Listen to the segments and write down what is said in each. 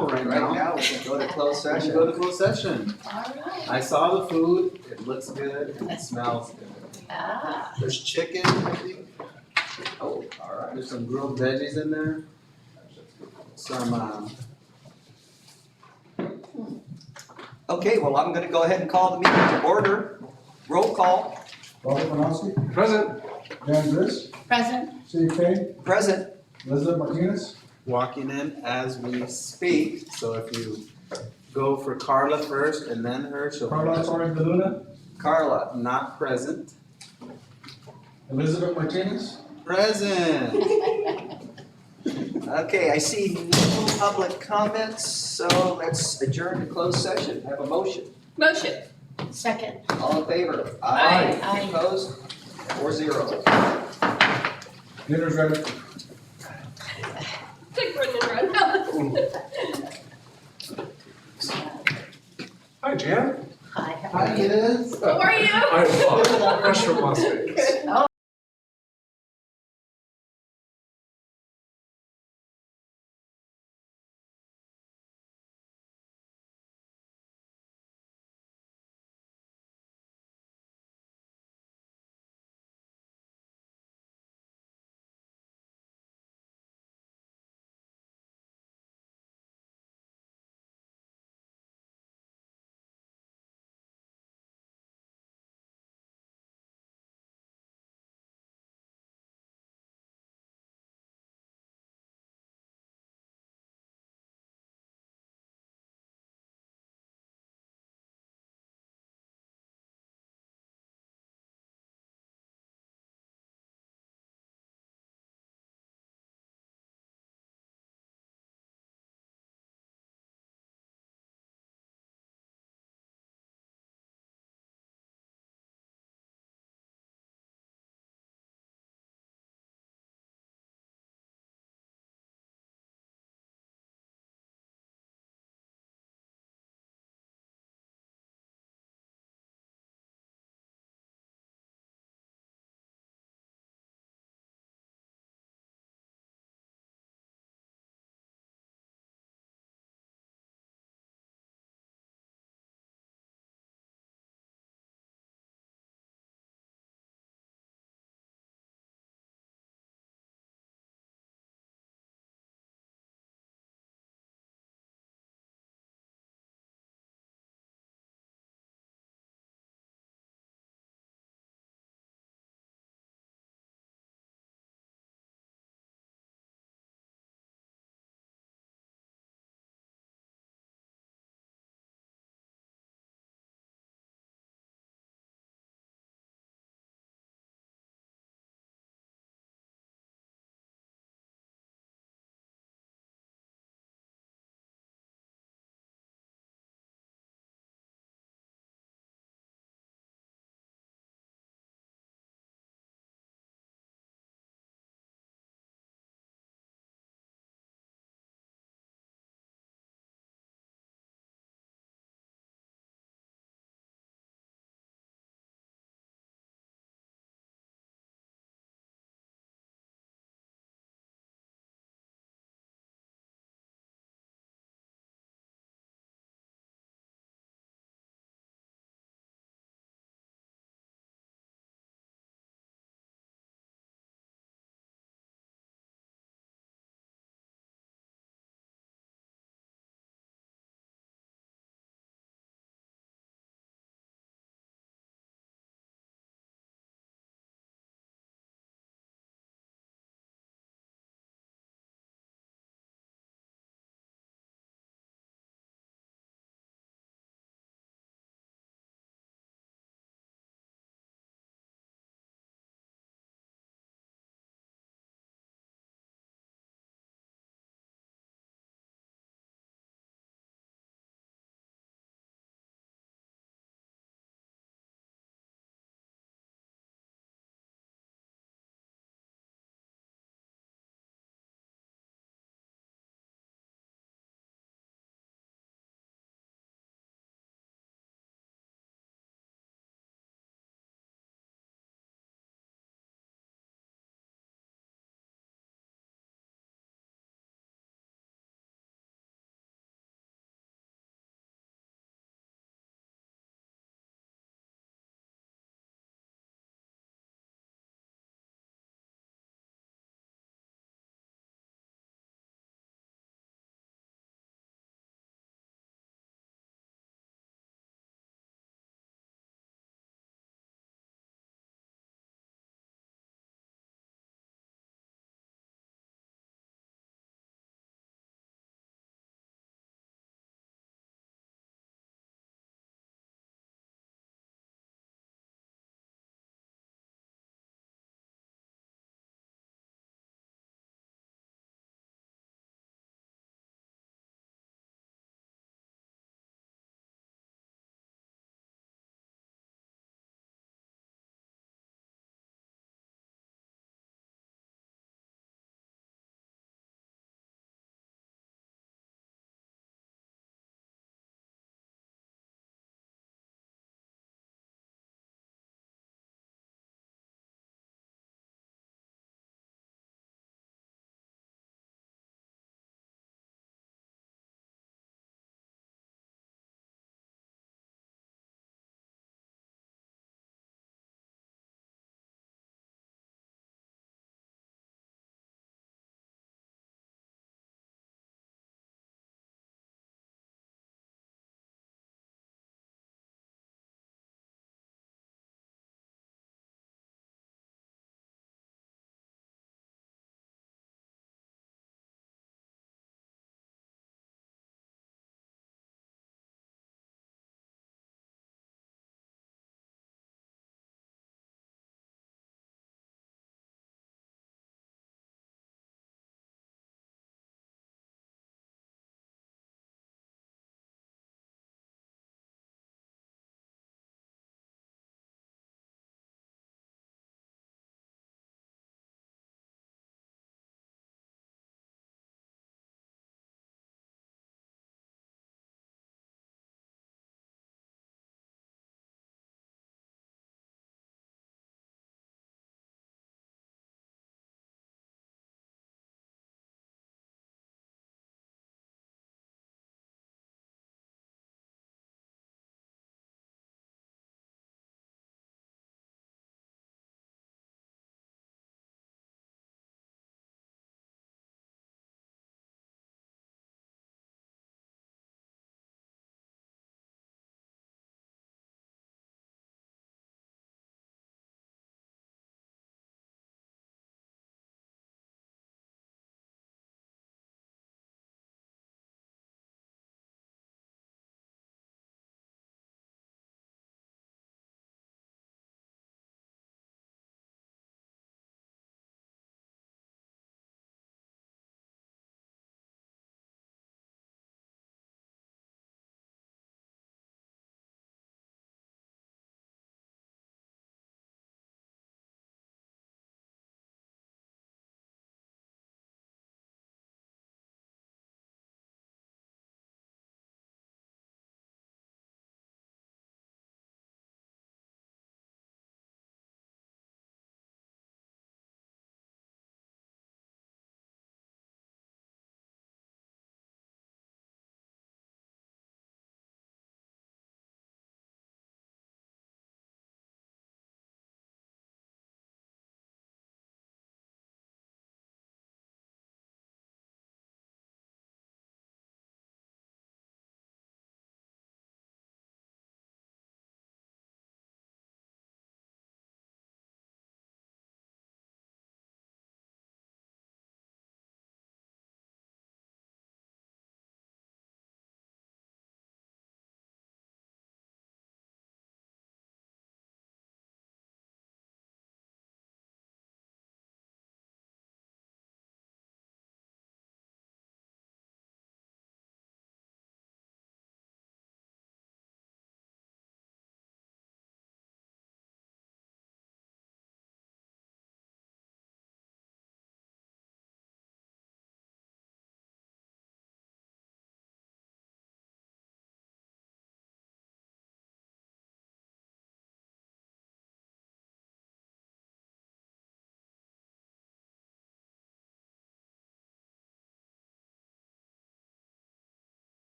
Right now we can go to closed We can session. go to closed session. Alright. I saw the food, it looks good, and it smells good. Ah, There's chicken, I think. Oh, all right. There's some grilled veggies in there. Some, Okay, well, I'm gonna go ahead and call the meeting to order. Roll call, Robert Panowski, Present. Dan Gris, present, Steve Payne, present. Elizabeth Martinez, walking in as we speak, so if you go for Carla first and then her, she'll. Carla Torres de Luna, Carla, Not present. Elizabeth Martinez, Present. okay, I see no public comments, so let's adjourn to closed session. Have a motion. motion, second. All in favor? Aye. Aye. Opposed? 4-0. dinner's ready. Quick run and run. Hi, Jan. Hi. Hi, Liz. How are you? I'm fresh from Las Vegas. Oh,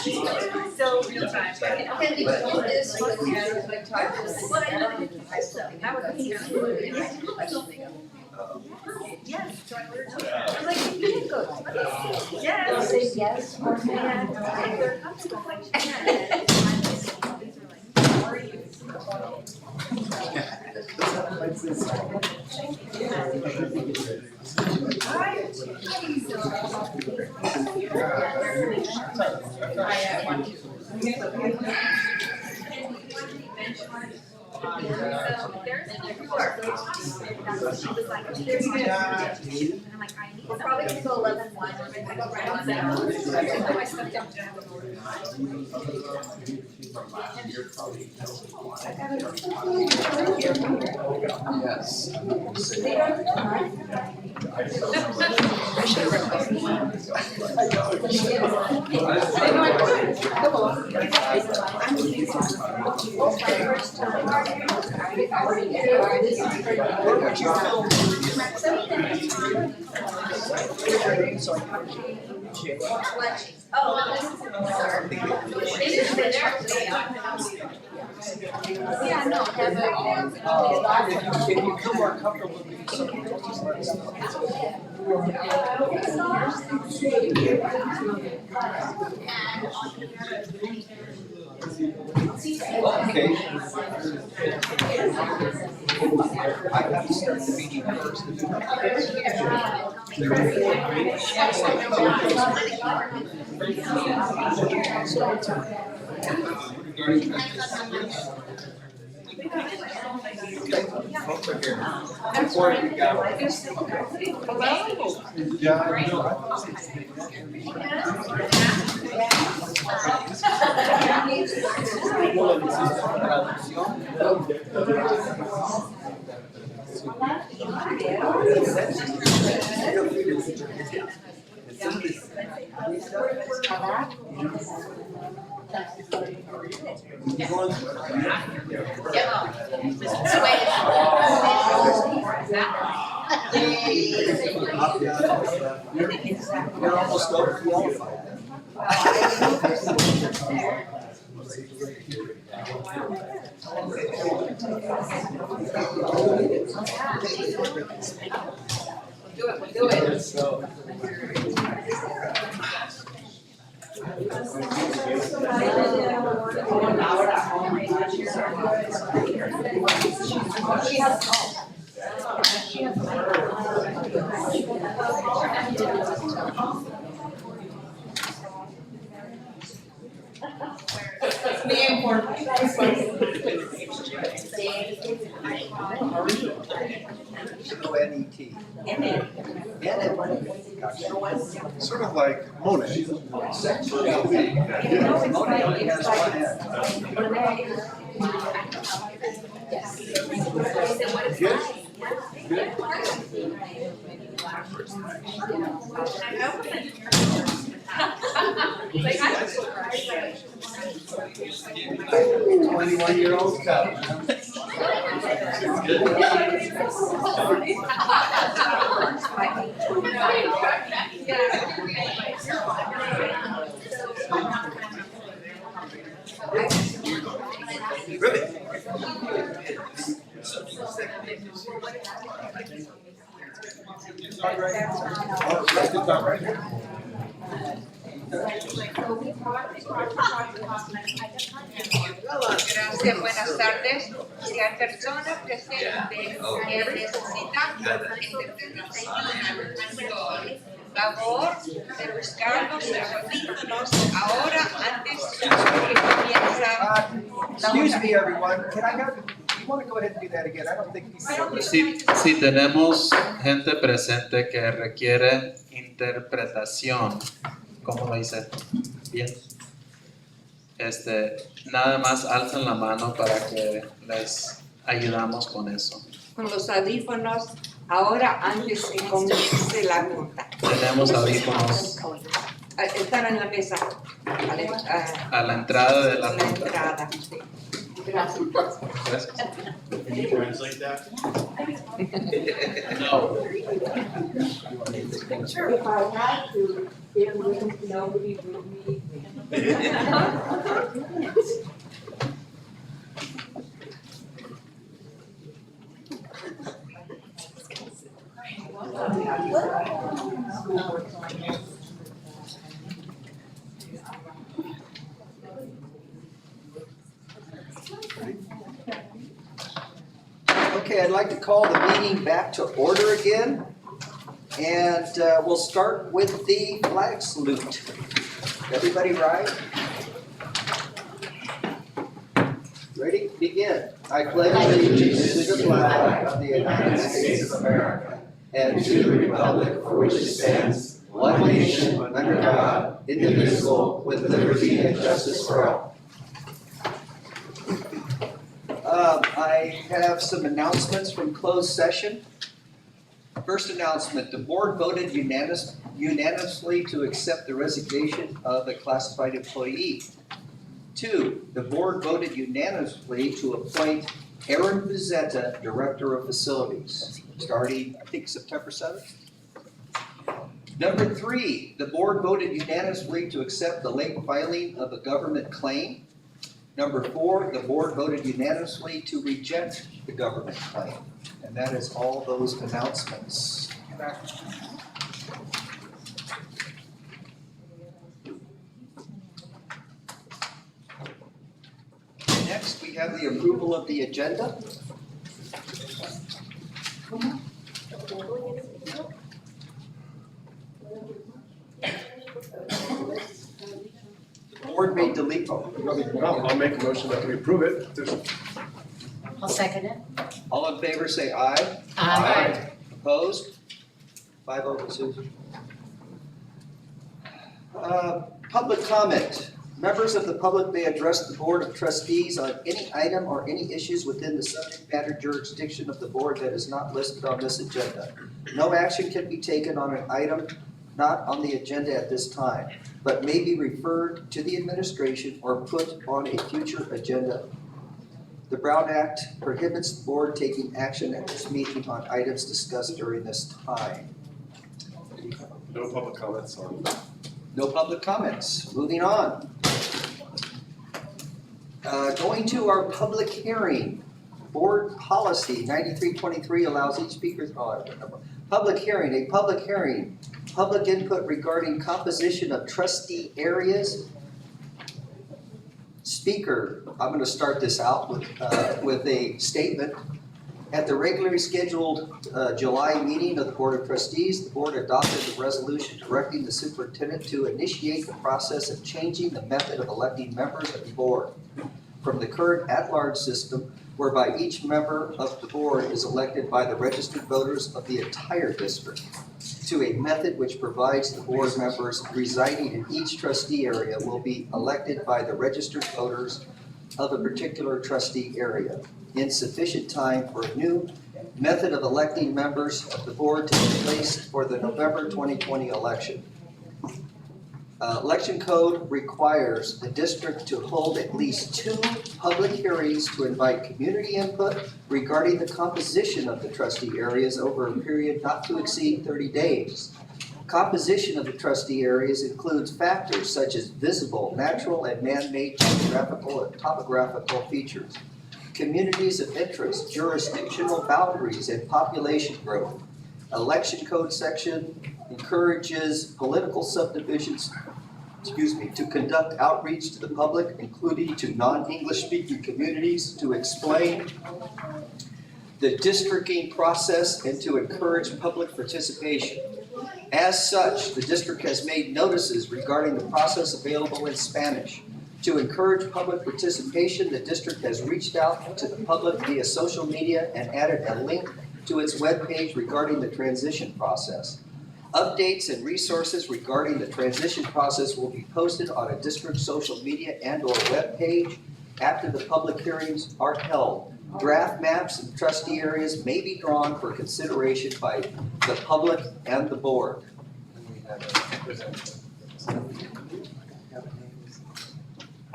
So real time. Can we do this one? Well, I know you can so that would be. Yes, so I ordered two. I'm like, you can go. Yes. Say yes or no. And they're comfortable, like, yeah. These are like, how are you? So there's a floor. She was like, there's and I'm like, I need. We're probably gonna go 11-1. I go right on that. So I stepped up to have a board. Yes. Yeah, no, If you feel more comfortable doing something. Okay. I have to start the meeting first. Before you go. You're almost overqualified. Do it. N-E-T. Sort of like Monet. Moni only has one N. Like, I'm surprised. 21-year-old couple. Gracias, buenas tardes. Si hay personas presentes que necesitan interpretación, favor de buscar los audífonos ahora antes de que comienza. Excuse me, everyone. Can I have, you want to go ahead and do that again? I don't think you Si tenemos gente presente que requiere interpretación, ¿cómo lo hice? Bien. Nada más alzan la mano para que les ayudamos con eso. Con los audífonos ahora antes de que comience la junta. Tenemos audífonos Están en la mesa. a la entrada de la A la junta. entrada. Gracias. Gracias. Can you translate that? No. If I had to Nobody will meet me. Okay, I'd like to call the meeting back to order again. And we'll start with the flag salute. Everybody right? Ready? Begin. I pledge allegiance to the flag of the United States of America and to the republic for which it stands, one nation, under God, indivisible, with liberty and justice for all. I have some announcements from closed session. First announcement, the board voted unanimously to accept the resignation of a classified employee. 2, the board voted unanimously to appoint Aaron Bezetta, Director of Facilities, starting, I think, September 7th. Number 3, the board voted unanimously to accept the late filing of a government claim. Number 4, the board voted unanimously to reject the government claim. And that is all those announcements. Next, we have the approval of the agenda. The board may delete. I'll make a motion that we approve it. I'll second it. All in favor, say aye. Aye. Opposed? 5-0, Susan. Public comment. Members of the public may address the Board of Trustees on any item or any issues within the subject matter jurisdiction of the board that is not listed on this agenda. No action can be taken on an item not on the agenda at this time, but may be referred to the administration or put on a future agenda. The Brown Act prohibits the board taking action at this meeting on items discussed during this time. No public comments on. No public comments. Moving on. Going to our public hearing. Board policy 9323 allows each speaker, public hearing, public input regarding composition of trustee areas. Speaker, I'm going to start this out with a statement. At the regularly scheduled July meeting of the Board of Trustees, the board adopted the resolution directing the superintendent to initiate the process of changing the method of electing members of the board from the current at-large system whereby each member of the board is elected by the registered voters of the entire district to a method which provides the board members residing in each trustee area will be elected by the registered voters of a particular trustee area in sufficient time for a new method of electing members of the board to be placed for the November 2020 election. Election code requires the district to hold at least 2 public hearings to invite community input regarding the composition of the trustee areas over a period not to exceed 30 days. Composition of the trustee areas includes factors such as visible, natural, and man-made geographical and topographical features, communities of interest, jurisdictional boundaries, and population growth. Election code section encourages political subdivisions, to conduct outreach to the public, including to non-English speaking communities, to explain the districting process and to encourage public participation. As such, the district has made notices regarding the process available in Spanish. To encourage public participation, the district has reached out to the public via social media and added a link to its webpage regarding the transition process. Updates and resources regarding the transition process will be posted on a district social media and/or webpage after the public hearings are held. Draft maps and trustee areas may be drawn for consideration by the public and the board.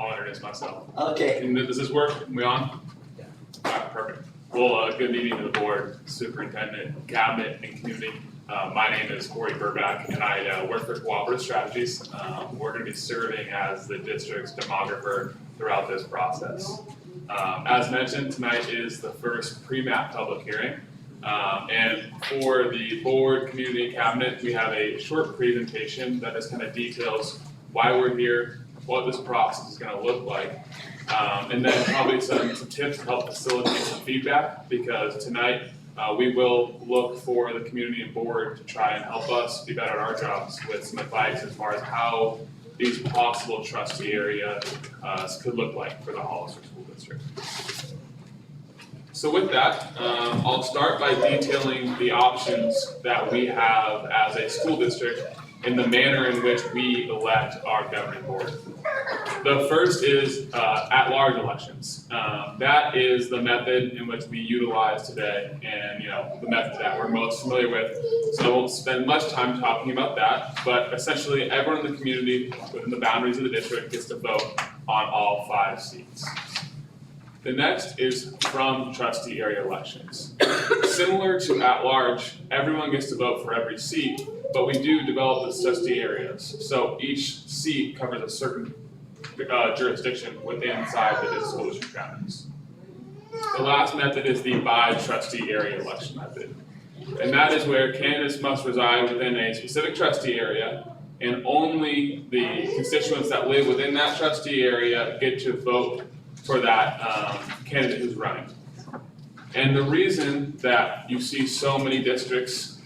I'll introduce myself. Okay. Does this work? We on? Yeah. All right, perfect. Well, good evening to the board, superintendent, cabinet, and community. My name is Corey Burback, and I work for Cooperative Strategies. We're going to be serving as the district's demographer throughout this process. As mentioned, tonight is the first pre-map public hearing. And for the board, community, and cabinet, we have a short presentation that just kind of details why we're here, what this process is going to look like, and then probably some tips to help facilitate some feedback, because tonight we will look for the community and board to try and help us be better at our jobs with some advice as far as how these possible trustee area could look like for the Hollister School District. So with that, I'll start by detailing the options that we have as a school district in the manner in which we elect our governing board. The first is at-large elections. That is the method in which we utilize today, and the method that we're most familiar with. So I won't spend much time talking about that, but essentially everyone in the community within the boundaries of the district gets to vote on all 5 seats. The next is from trustee area elections. Similar to at-large, everyone gets to vote for every seat, but we do develop the trustee areas. So each seat covers a certain jurisdiction within inside the school district boundaries. The last method is the by trustee area election method. And that is where candidates must reside within a specific trustee area, and only the constituents that live within that trustee area get to vote for that candidate who's running. And the reason that you see so many districts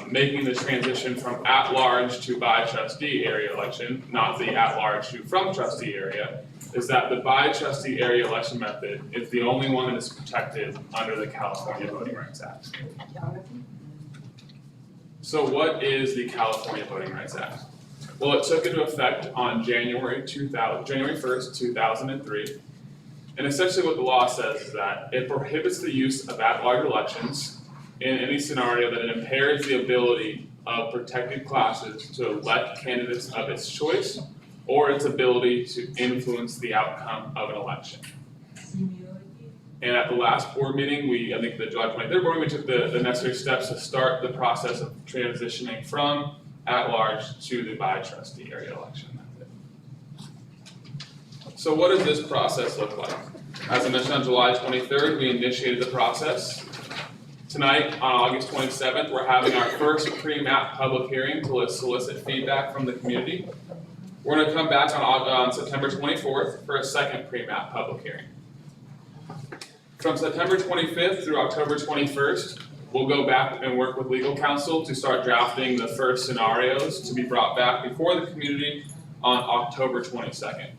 making the transition from at-large to by trustee area election, not the at-large to from trustee area, is that the by trustee area election method is the only one that is protected under the California Voting Rights Act. So what is the California Voting Rights Act? Well, it took into effect on January 1st, 2003. And essentially what the law says is that it prohibits the use of at-large elections in any scenario that it impairs the ability of protected classes to elect candidates of its choice or its ability to influence the outcome of an election. And at the last board meeting, I think the July 23rd board meeting, we took the necessary steps to start the process of transitioning from at-large to the by trustee area election method. So what does this process look like? As I mentioned, on July 23rd, we initiated the process. Tonight, on August 27th, we're having our first pre-map public hearing to solicit feedback from the community. We're going to come back on September 24th for a second pre-map public hearing. From September 25th through October 21st, we'll go back and work with legal counsel to start drafting the first scenarios to be brought back before the community on October 22nd.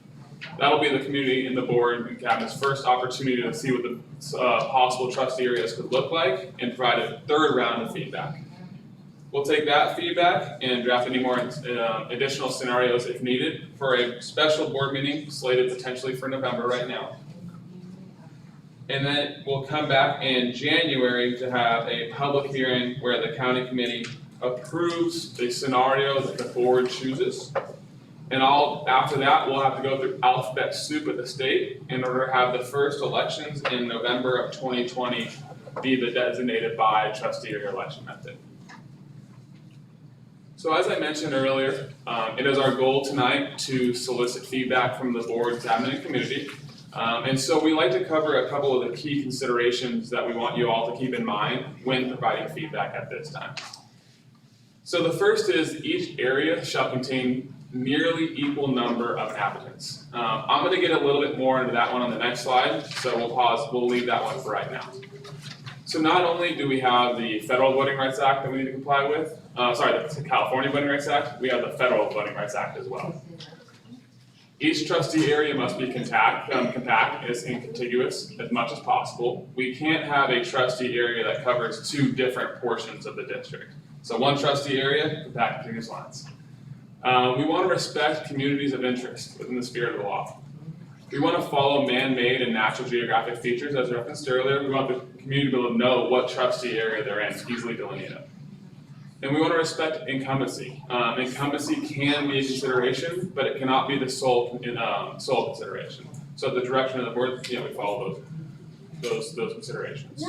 That'll be the community and the board and cabinet's first opportunity to see what the possible trustee areas could look like and provide a third round of feedback. We'll take that feedback and draft any more additional scenarios if needed for a special board meeting slated potentially for November right now. And then we'll come back in January to have a public hearing where the county committee approves the scenario that the board chooses. And after that, we'll have to go through alphabet soup at the state in order to have the first elections in November of 2020 be the designated by trustee area election method. So as I mentioned earlier, it is our goal tonight to solicit feedback from the board, cabinet, and community. And so we like to cover a couple of the key considerations that we want you all to keep in mind when providing feedback at this time. So the first is each area shall contain nearly equal number of inhabitants. I'm going to get a little bit more into that one on the next slide, so we'll leave that one for right now. So not only do we have the Federal Voting Rights Act that we need to comply with, the California Voting Rights Act, we have the Federal Voting Rights Act as well. Each trustee area must be compact and contiguous as much as possible. We can't have a trustee area that covers 2 different portions of the district. So one trustee area, compact contiguous lines. We want to respect communities of interest within the spirit of the law. We want to follow man-made and natural geographic features as referenced earlier. We want the community to be able to know what trustee area they're in, easily delineated. And we want to respect incumbency. Incumbency can be a consideration, but it cannot be the sole consideration. So at the direction of the board, we follow those. those considerations.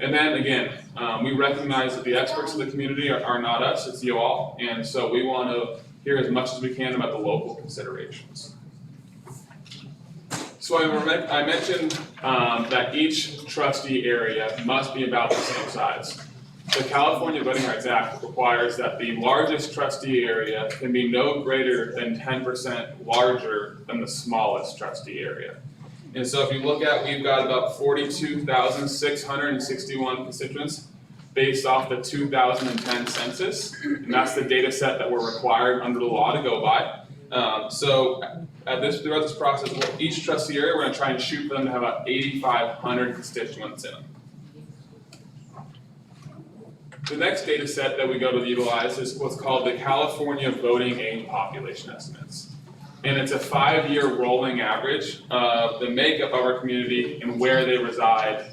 And then again, we recognize that the experts of the community are not us, it's you all, and so we want to hear as much as we can about the local considerations. So I mentioned that each trustee area must be about the same size. The California Voting Rights Act requires that the largest trustee area can be no greater than 10% larger than the smallest trustee area. And so if you look at, we've got about 42,661 constituents based off the 2010 census, and that's the data set that we're required under the law to go by. So throughout this process, each trustee area, we're gonna try and shoot for them to have about 8,500 constituents in them. The next data set that we go to utilize is what's called the California Voting Age Population Estimates. And it's a 5-year rolling average of the makeup of our community and where they reside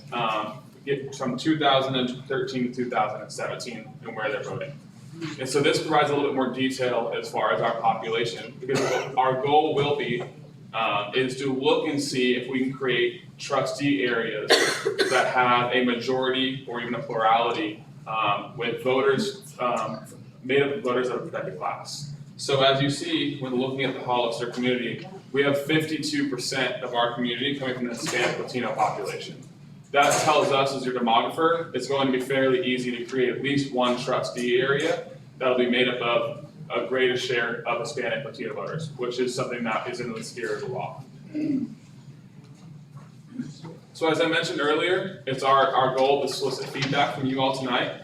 from 2013 to 2017 and where they're voting. And so this provides a little bit more detail as far as our population, because our goal will be is to look and see if we can create trustee areas that have a majority or even a plurality with voters made up of voters of a protected class. So as you see, when looking at the Hollister community, we have 52% of our community coming from the Hispanic Latino population. That tells us, as your demographer, it's going to be fairly easy to create at least one trustee area that'll be made up of a greater share of Hispanic Latino voters, which is something that is in the spirit of the law. So as I mentioned earlier, it's our goal to solicit feedback from you all tonight.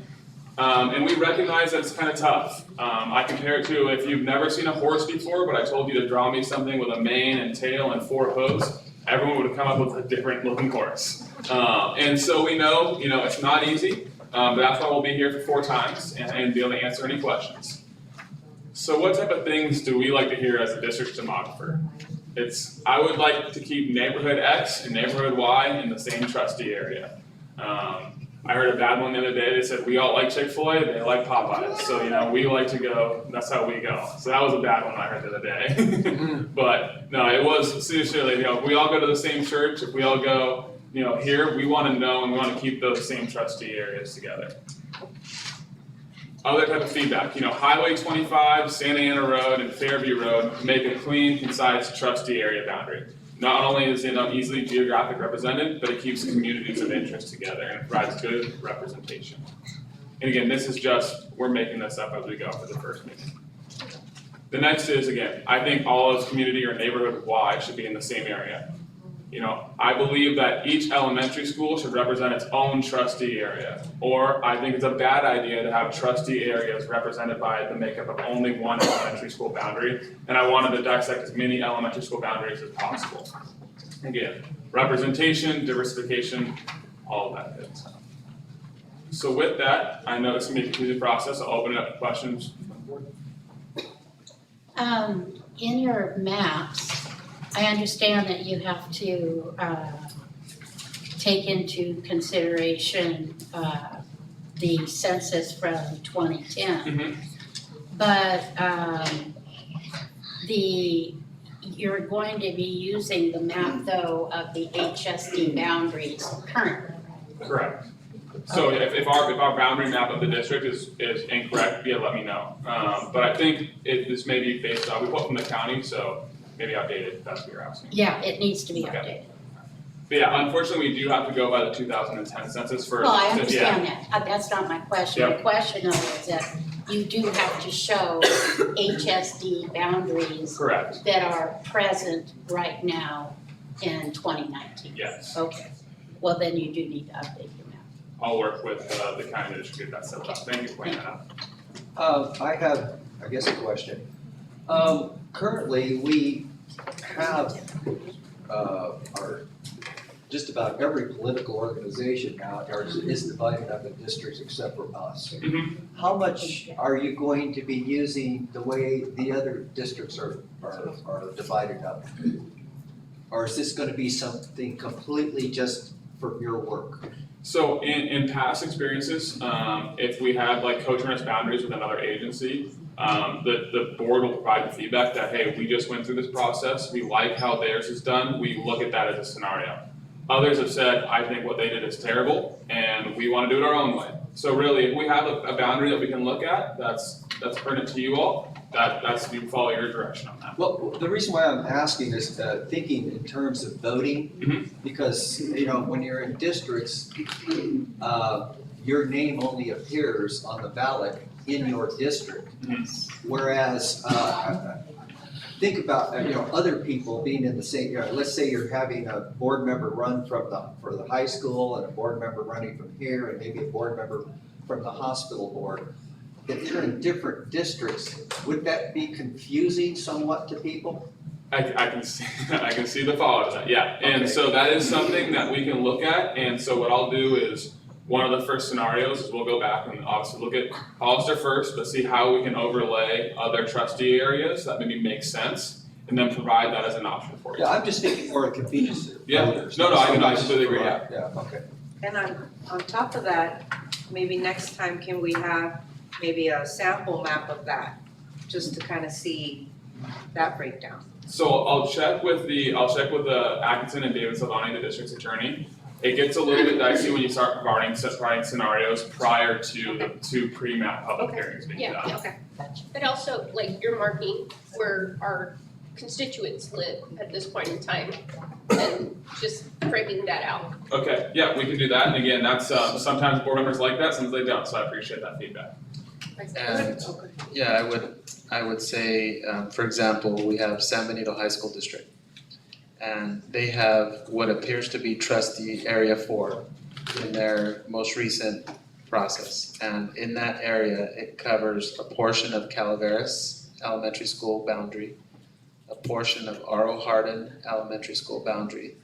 And we recognize that it's kind of tough. I compare it to if you've never seen a horse before, but I told you to draw me something with a mane and tail and 4 hooves, everyone would have come up with a different looking horse. And so we know, it's not easy, but that's why we'll be here for 4 times and be able to answer any questions. So what type of things do we like to hear as a district demographer? I would like to keep neighborhood X and neighborhood Y in the same trustee area. I heard a bad one the other day. They said we all like Chick-fil-A, they like Popeyes. So we like to go. That's how we go. So that was a bad one I heard the other day. But no, it was seriously. If we all go to the same church, if we all go, here, we want to know and we want to keep those same trustee areas together. Other type of feedback, Highway 25, Santa Ana Road, and Fairview Road make a clean, concise trustee area boundary. Not only is it easily geographic represented, but it keeps communities of interest together and it provides good representation. And again, this is we're making this up as we go for the first meeting. The next is, again, I think all of community or neighborhood Y should be in the same area. I believe that each elementary school should represent its own trustee area. Or I think it's a bad idea to have trustee areas represented by the makeup of only one elementary school boundary. And I wanted to dissect as many elementary school boundaries as possible. Again, representation, diversification, all of that good stuff. So with that, I know it's gonna be a confusing process. I'll open it up to questions. In your maps, I understand that you have to take into consideration the census from 2010. Mm-hmm. But you're going to be using the map though of the HSD boundaries currently. Correct. So if our boundary map of the district is incorrect, let me know. But I think this may be based on, we pulled from the county, so maybe outdated, if that's what you're asking. Yeah, it needs to be Okay. updated. But yeah, unfortunately, we do have to go by the 2010 census for. Well, I understand that. That's not my question. Yep. The question though is that you do have to show HSD boundaries Correct, that are present right now in 2019. yes. Okay, well then you do need to update your map. I'll work with the county to get that set up. Thank you for pointing that out. I have, I guess, a question. Currently, we have, just about every political organization now is divided up in districts except for us. Mhm. How much are you going to be using the way the other districts are divided up? Or is this gonna be something completely just for your work? So in past experiences, if we had like coterminous boundaries with another agency, the board will provide the feedback that, hey, we just went through this process, we like how theirs is done, we look at that as a scenario. Others have said, I think what they did is terrible, and we wanna do it our own way. So really, if we have a boundary that we can look at, that's pertinent to you all, that's, you follow your direction on that. Well, the reason why I'm asking is thinking in terms of voting, because, you know, when you're in districts, your name only appears on the ballot in your district. Whereas, think about, you know, other people being in the same, you know, let's say you're having a board member run for the high school and a board member running from here and maybe a board member from the hospital board. If you're in different districts, would that be confusing somewhat to people? I can see, I can see the follow to that, yeah. And Okay. so that is something that we can look at, and so what I'll do is, one of the first scenarios is we'll go back and obviously look at Hollister first, but see how we can overlay other trustee areas that maybe make sense, and then provide that as an option for you. Yeah, I'm just thinking more of convenience to Yeah. voters. No, I completely agree. Yeah, okay. And on top of that, maybe next time can we have maybe a sample map of that, just to kind of see that breakdown? So I'll check with the Atkinson and David Salvani, the district's attorney. It gets a little bit dicey when you start providing scenarios prior to the two pre-map public Okay. hearings being Yeah, done. okay. But also, like, you're marking where our constituents live at this point in time, and just framing that out. Okay, yeah, we can do that, and again, that's, sometimes board members like that, sometimes they don't, so I appreciate that feedback. And, yeah, I would say, for example, we have San Benito High School District. And they have what appears to be trustee area 4 in their most recent process. And in that area, it covers a portion of Calaveras Elementary School boundary, a portion of Aro Hardin Elementary School boundary,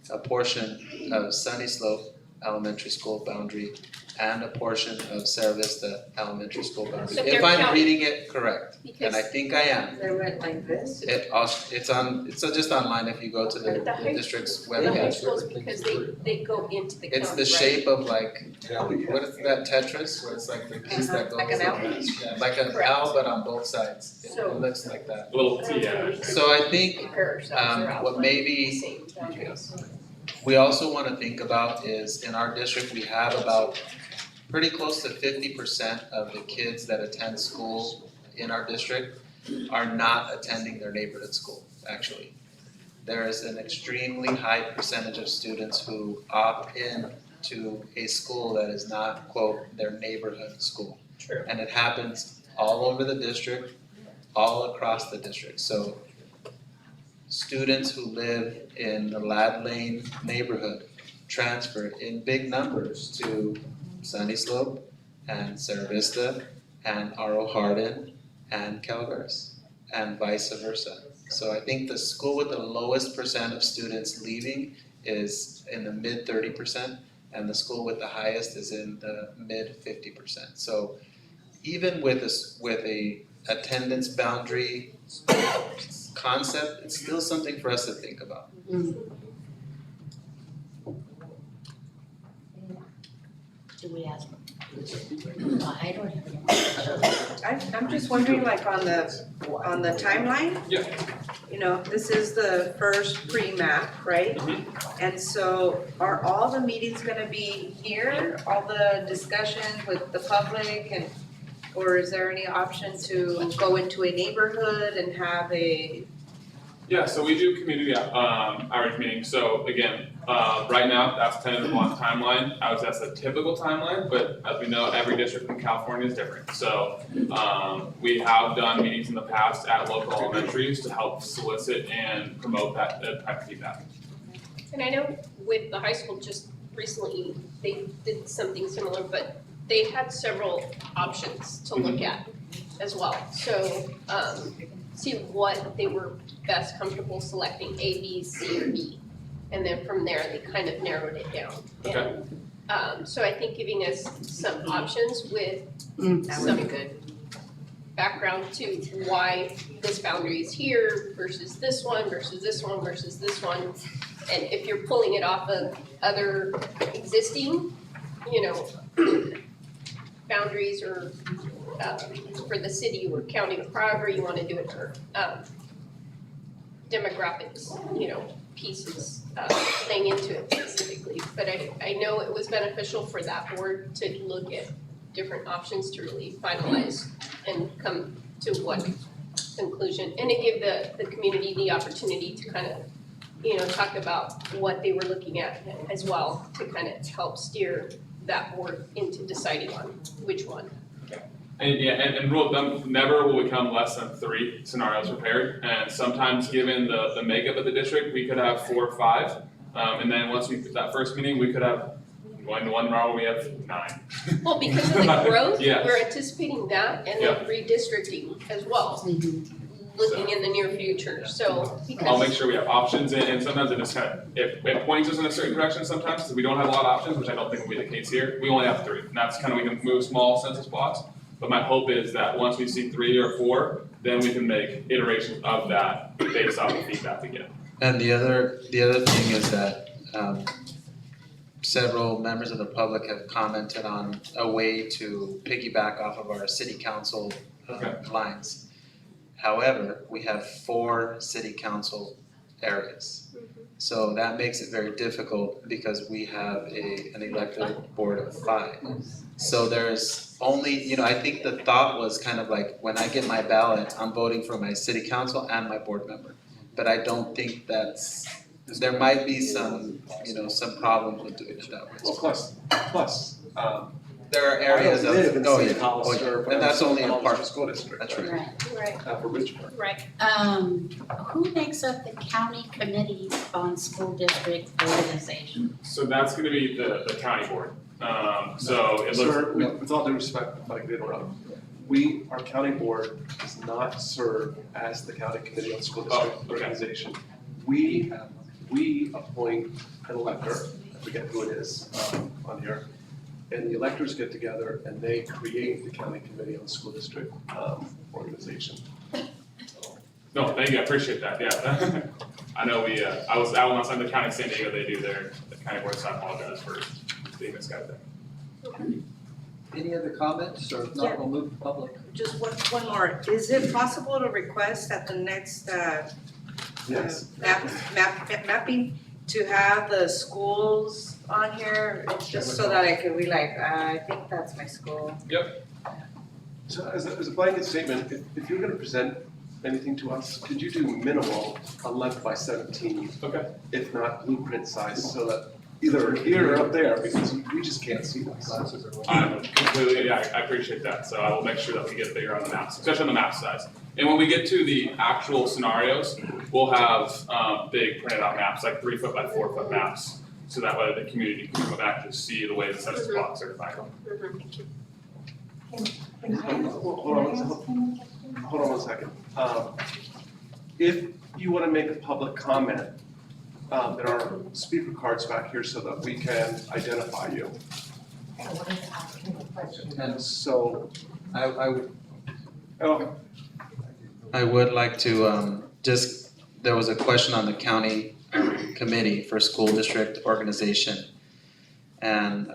a portion of Sunny Slope Elementary School boundary, and a portion of Sarah Vista Elementary School boundary. So If they're I'm counting- reading it correct, and I Because think I am. They went like this? It's just online if you go to the the high district's the high webpage. schools, because they go into the county, It's the right? shape of like, what is that Tetris, where it's like the piece that goes. Like an L? Yeah, like an Correct. L, but on both sides. So- It looks like that. A little T, yeah. So I think Compare ourselves or what outline maybe the same boundaries. we also wanna think about is in our district, we have about pretty close to 50% of the kids that attend school in our district are not attending their neighborhood school, actually. There is an extremely high percentage of students who opt in to a school that is not, quote, their neighborhood school. True. And it happens all over the district, all across the district. So students who live in the Lad Lane neighborhood transfer in big numbers to Sunny Slope and Sarah Vista and Aro Hardin and Calaveras and vice versa. So I think the school with the lowest percent of students leaving is in the mid 30%, and the school with the highest is in the mid 50%. So even with a attendance boundary concept, it's still something for us to think about. Do we ask? I don't have any. I'm just wondering, like, on the timeline? Yeah. You know, this is the first pre-map, right? And so are all the meetings gonna be here, all the discussions with the public and, or is there any option to go into a neighborhood and have a, Yeah, so we do community outreach meetings, so again, right now, that's tentative on timeline, I would say that's a typical timeline, but as we know, every district in California is different, so we have done meetings in the past at local elementaries to help solicit and promote that type of feedback. And I know with the high school, just recently, they did something similar, but they had several options to look at as well. So, see what they were best comfortable selecting, A, B, C, or D. And then from there, they kind of narrowed it down. Okay. And, so I think giving us some options with that would be some good. background to why this boundary is here versus this one versus this one versus this one. And if you're pulling it off of other existing, boundaries or for the city or county or however you wanna do it for demographics, pieces playing into it specifically. But I know it was beneficial for that board to look at different options to really finalize and come to one conclusion. And it gave the community the opportunity to kind of, talk about what they were looking at as well, to kind of help steer that board into deciding on which one. And rule of thumb, never will we come less than 3 scenarios prepared. And sometimes, given the makeup of the district, we could have 4 or 5. And then once we that first meeting, we could have one round where we have 9. Well, because of the growth, Yes. we're anticipating that and then redistricting as well, looking in the near future, so. I'll make sure we have options, and sometimes it just kind of, it points us in a certain direction sometimes, because we don't have a lot of options, which I don't think will be the case here. We only have 3, and that's kind of, we can move small census blocks. But my hope is that once we see 3 or 4, then we can make iterations of that based off the feedback we get. And the other thing is that several members of the public have commented on a way to piggyback off of our city council lines. However, we have 4 city council areas. So that makes it very difficult because we have an elected board of 5. So there's only, I think the thought was kind of like, when I get my ballot, I'm voting for my city council and my board member. But I don't think there might be some problems with doing it that way. Well, plus, There are areas of, I don't live in oh City yeah, Hall, oh sir, yeah, but and that's I'm only a still part, in school district. that's right. Right, For Bridgeport. right. Who makes up the county committee on school district organization? So that's gonna be the county board. So it looks. Sir, with all due respect, if I could interrupt, our county board does not serve as the county committee on school district okay. organization. We appoint an elector, I forget who it is, on here. And the electors get together and they create the county committee on school district, organization. No, thank you, I appreciate that, yeah. I know I was out once on the county of San Diego, they do the county board, so I apologize for being this guy there. Any other comments, or if not, we'll move to public. Just one more, is it possible to request at the next Yes. mapping to have the schools on here, just so that I could be like, I think that's my school. So as a blanket statement, if you're gonna present anything to us, could you do minimal 11 by 17? Okay. If not blueprint size, so that either here or up there, because we just can't see this. I completely, yeah, I appreciate that, so I will make sure that we get bigger on the maps, especially on the map size. And when we get to the actual scenarios, we'll have big printed out maps, like 3 foot by 4 foot maps, so that way the community can come back and see the way the census blocks are defined. Hold on one second. If you wanna make a public comment, there are speaker cards back here so that we can identify you. And so, I would like to, there was a question on the county committee for school district organization. And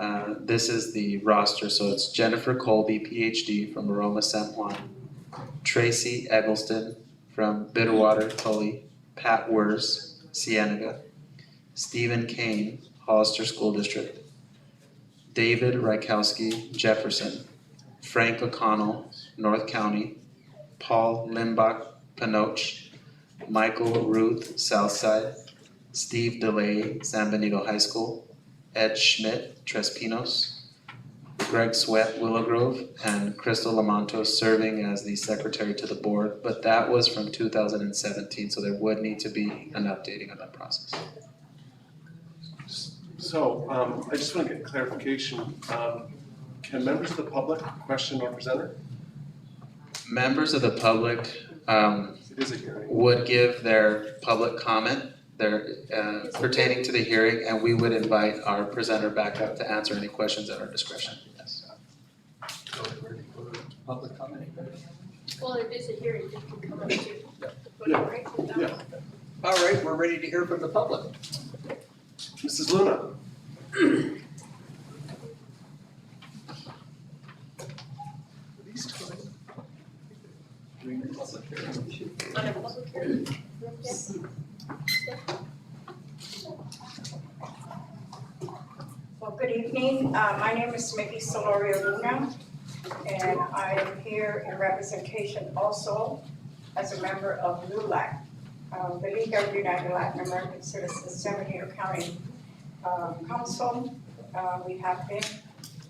this is the roster, so it's Jennifer Colby, PhD from Aroma San Juan, Tracy Eggleston from Bitterwater, Tully, Pat Wers, Cienega, Stephen Kane, Hollister School District, David Rykowski, Jefferson, Frank O'Connell, North County, Paul Limbach, Panoche, Michael Ruth, Southside, Steve DeLay, San Benito High School, Ed Schmidt, Tres Pinos, Greg Sweat, Willow Grove, and Crystal Lamontos serving as the secretary to the board, but that was from 2017, so there would need to be an updating of that process. So, I just want to get clarification. Can members of the public question our presenter? Members of the public It is a hearing. would give their public comment, pertaining to the hearing, and we would invite our presenter back up to answer any questions at our discretion, yes. Public comment? Well, it is a hearing, you can come up to the podium, right? Yeah. All right, we're ready to hear from the public. Mrs. Luna? On a public hearing. evening. My name is Mickey Solorio Luna, and I am here in representation also as a member of LULAC, the League of United Latin American Citizens, San Benito County Council. We have been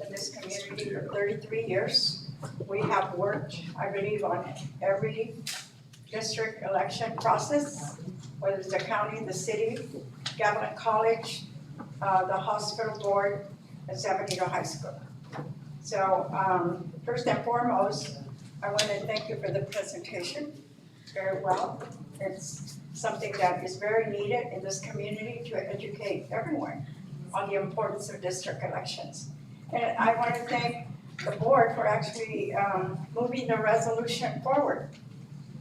in this community for 33 years. We have worked, I believe, on every district election process, whether it's the county, the city, Gavilan College, the hospital board, and San Benito High School. So first and foremost, I want to thank you for the presentation. Very well. It's something that is very needed in this community to educate everyone on the importance of district elections. And I want to thank the board for actually moving the resolution forward,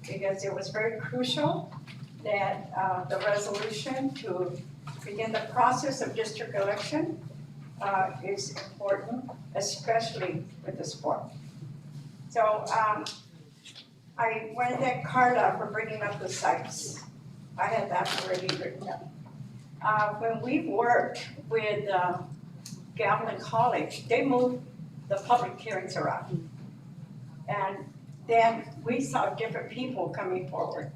because it was very crucial that the resolution to begin the process of district election is important, especially with the sport. So I want to thank Carla for bringing up the sites. I had that already written down. When we worked with Gavilan College, they moved the public hearings around. And then we saw different people coming forward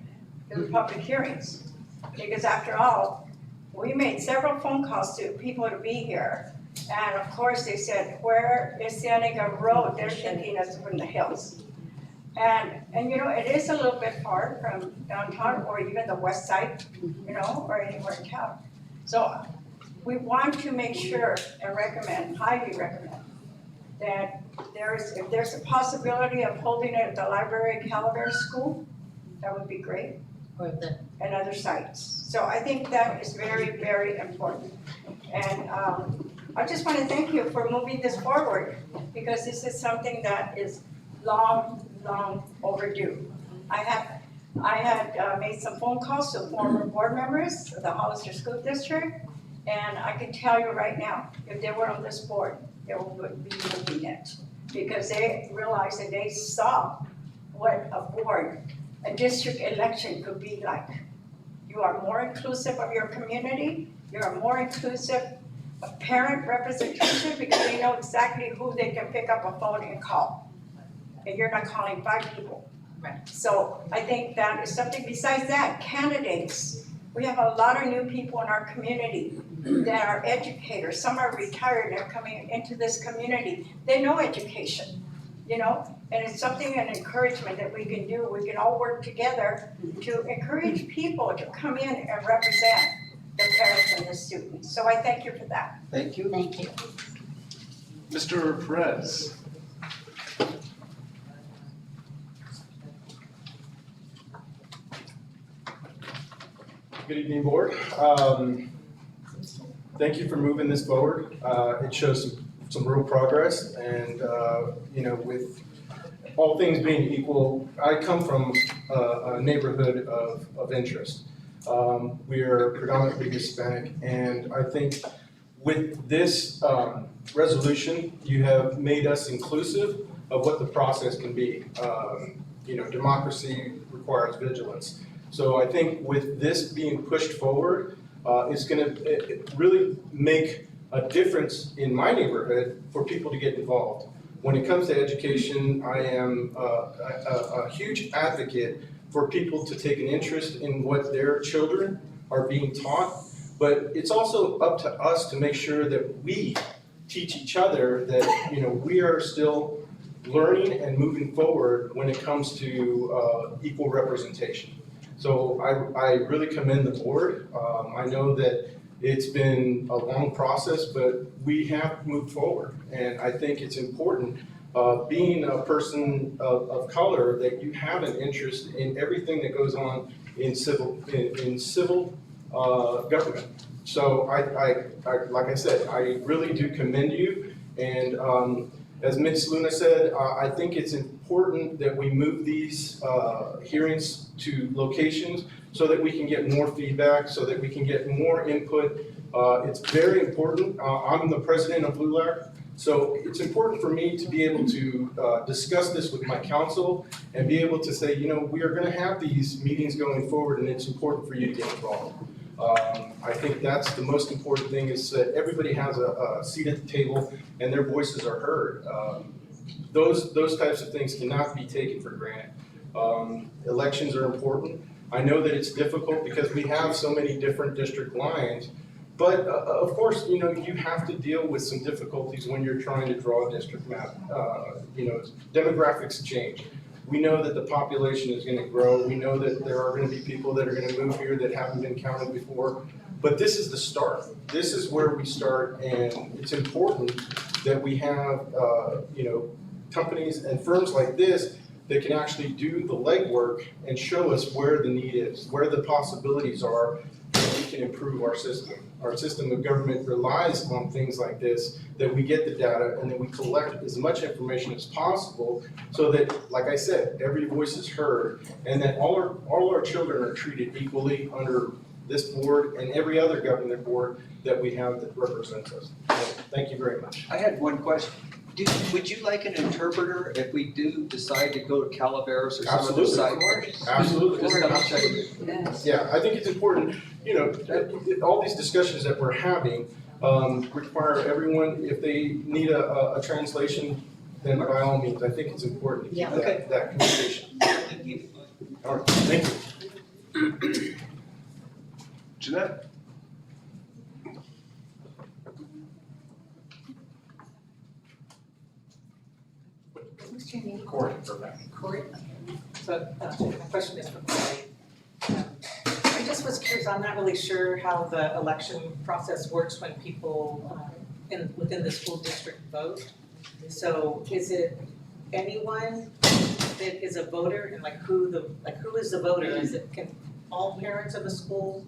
to the public hearings. Because after all, we made several phone calls to people to be here. And of course they said, where is Cienega Road? They're thinking it's from the hills. And you know, it is a little bit far from downtown or even the west side, you know, or anywhere in town. So we want to make sure and recommend, highly recommend, that if there's a possibility of holding it at the library at Calavera School, that would be great. And other sites. So I think that is very, very important. And I just want to thank you for moving this forward, because this is something that is long overdue. I had made some phone calls to former board members of the Hollister School District, and I can tell you right now, if they were on this board, they would be moving it, because they realized and they saw what a district election could be like. You are more inclusive of your community, you are more inclusive of parent representation, because they know exactly who they can pick up a phone and call. And you're not calling 5 people. Right. So I think that is something. Besides that, candidates. We have a lot of new people in our community that are educators. Some are retired and are coming into this community. They know education, you know, and it's something, an encouragement that we can do. We can all work together to encourage people to come in and represent the parents and the students. So I thank you for that. Thank you. Thank you. Mr. Perez. Good evening, board. Thank you for moving this forward. It shows some real progress, and you know, with all things being equal, I come from a neighborhood of interest. We are predominantly Hispanic, and I think with this resolution, you have made us inclusive of what the process can be. You know, democracy requires vigilance. So I think with this being pushed forward, it's going to really make a difference in my neighborhood for people to get involved. When it comes to education, I am a huge advocate for people to take an interest in what their children are being taught, but it's also up to us to make sure that we teach each other that, you know, we are still learning and moving forward when it comes to equal representation. So I really commend the board. I know that it's been a long process, but we have moved forward. And I think it's important, being a person of color, that you have an interest in everything that goes on in civil government. So I like I said, I really do commend you. And as Ms. Luna said, I think it's important that we move these hearings to locations so that we can get more feedback, so that we can get more input. It's very important. I'm the president of LULAC, so it's important for me to be able to discuss this with my council and be able to say, you know, we are going to have these meetings going forward, and it's important for you to get involved. I think that's the most important thing, is that everybody has a seat at the table and their voices are heard. Those types of things cannot be taken for granted. Elections are important. I know that it's difficult because we have so many different district lines, but of course, you have to deal with some difficulties when you're trying to draw a district map. Demographics change. We know that the population is gonna grow. We know that there are gonna be people that are gonna move here that haven't been counted before. But this is the start. This is where we start, and it's important that we have, companies and firms like this that can actually do the legwork and show us where the need is, where the possibilities are, that we can improve our system. Our system of government relies on things like this, that we get the data and then we collect as much information as possible so that, like I said, every voice is heard, and that all our children are treated equally under this board and every other government board that we have that represents us. So, thank you very much. I had one question. Would you like an interpreter if we do decide to go to Calaveras or some other site? Absolutely. Just double check. Yeah, I think it's important, all these discussions that we're having require everyone, if they need a translation, then by all means, I think it's important to keep that communication. All right, thank you. Jeanette? What's your name? Corey, for that. Court. So, my question is for Corey. I just was curious, I'm not really sure how the election process works when people within the school district vote. So is it anyone that is a voter, and who is the voter? Can all parents of the school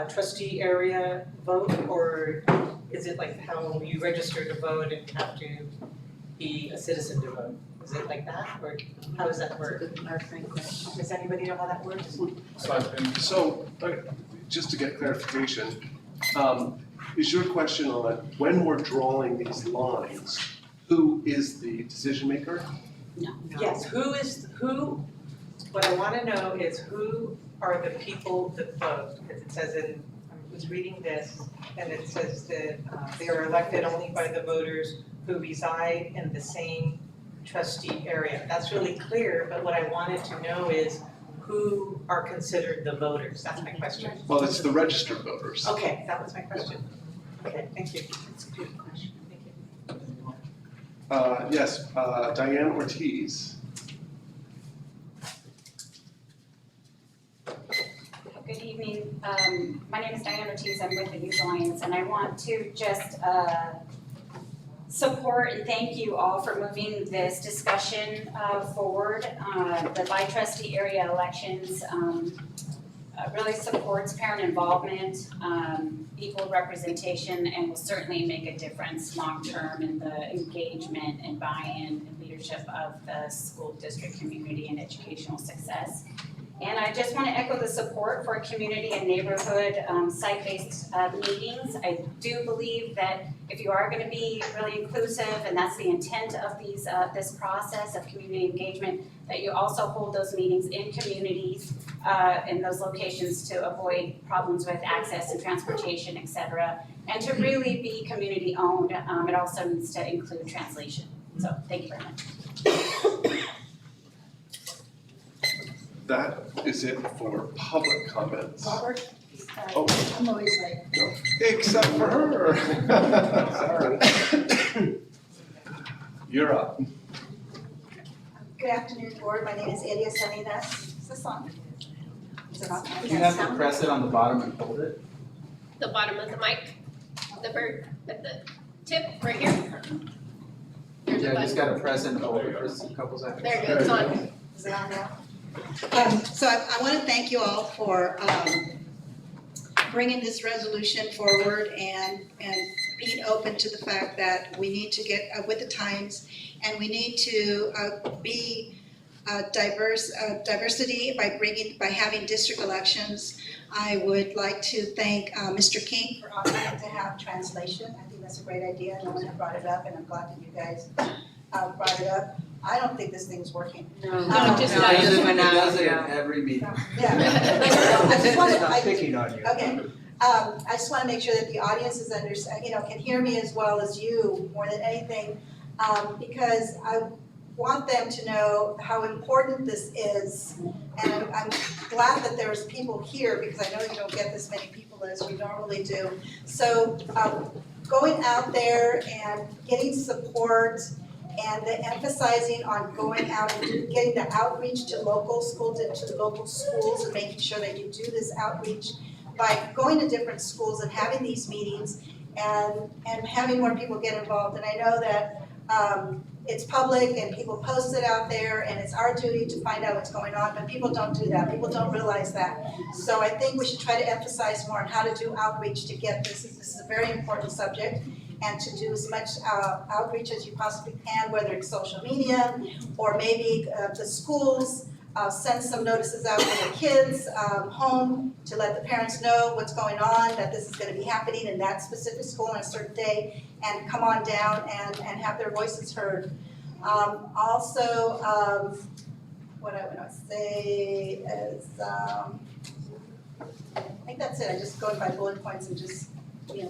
trustee area vote, or is it like how you register to vote and you have to be a citizen to vote? Is it like that, or how does that work? Does anybody know how that works? So, just to get clarification, is your question on when we're drawing these lines, who is the decision maker? No. Yes, who, what I wanna know is who are the people that vote? Because it says I was reading this, and it says that they are elected only by the voters who reside in the same trustee area. That's really clear, but what I wanted to know is who are considered the voters? That's my question. Well, it's the registered voters. Okay, that was my question. Okay, thank you. That's a good question. Thank you. Yes, Diane Ortiz. Good evening. My name is Diane Ortiz. I'm with the Youth Alliance, and I want to just support and thank you all for moving this discussion forward. The bi-trustee area elections really supports parent involvement, equal representation, and will certainly make a difference long-term in the engagement and buy-in and leadership of the school district community and educational success. And I just want to echo the support for community and neighborhood site-based meetings. I do believe that if you are going to be really inclusive, and that's the intent of this process of community engagement, that you also hold those meetings in communities in those locations to avoid problems with access and transportation, et cetera, and to really be community owned. It also needs to include translation. So thank you very much. That is it for public comments. Robert? Oh. I'm always like. No, except for her. Sorry. You're up. Good afternoon, board. My name is Elia Salinas. Is this on? Is it on? You have to press it on the bottom and hold it. The bottom of the mic, the bird at the tip right here. There's a Yeah, just button. gotta press and hold it for a couple seconds. There it goes, it's on. Is it on now? So I want to thank you all for bringing this resolution forward and being open to the fact that we need to get with the times, and we need to be diversity by having district elections. I would like to thank Mr. King for offering to have translation. I think that's a great idea. No one had brought it up, and I'm glad that you guys brought it up. I don't think this thing's working. No, just It does it in every meeting. Yeah. I just wanna, Not picking on you. okay, I just wanna make sure that the audience is can hear me as well as you, more than anything, because I want them to know how important this is. And I'm glad that there's people here, because I know you don't get this many people as you normally do. So, going out there and getting support and the emphasizing on going out and getting the outreach to local schools and making sure that you do this outreach by going to different schools and having these meetings and having more people get involved. And I know that it's public and people post it out there and it's our duty to find out what's going on, but people don't do that. People don't realize that. So I think we should try to emphasize more on how to do outreach to get this. This is a very important subject, and to do as much outreach as you possibly can, whether it's social media or maybe the schools. Send some notices out for the kids home to let the parents know what's going on, that this is gonna be happening in that specific school on a certain day, and come on down and have their voices heard. Also, what I would say is, I think that's it. I just go by bullet points and just,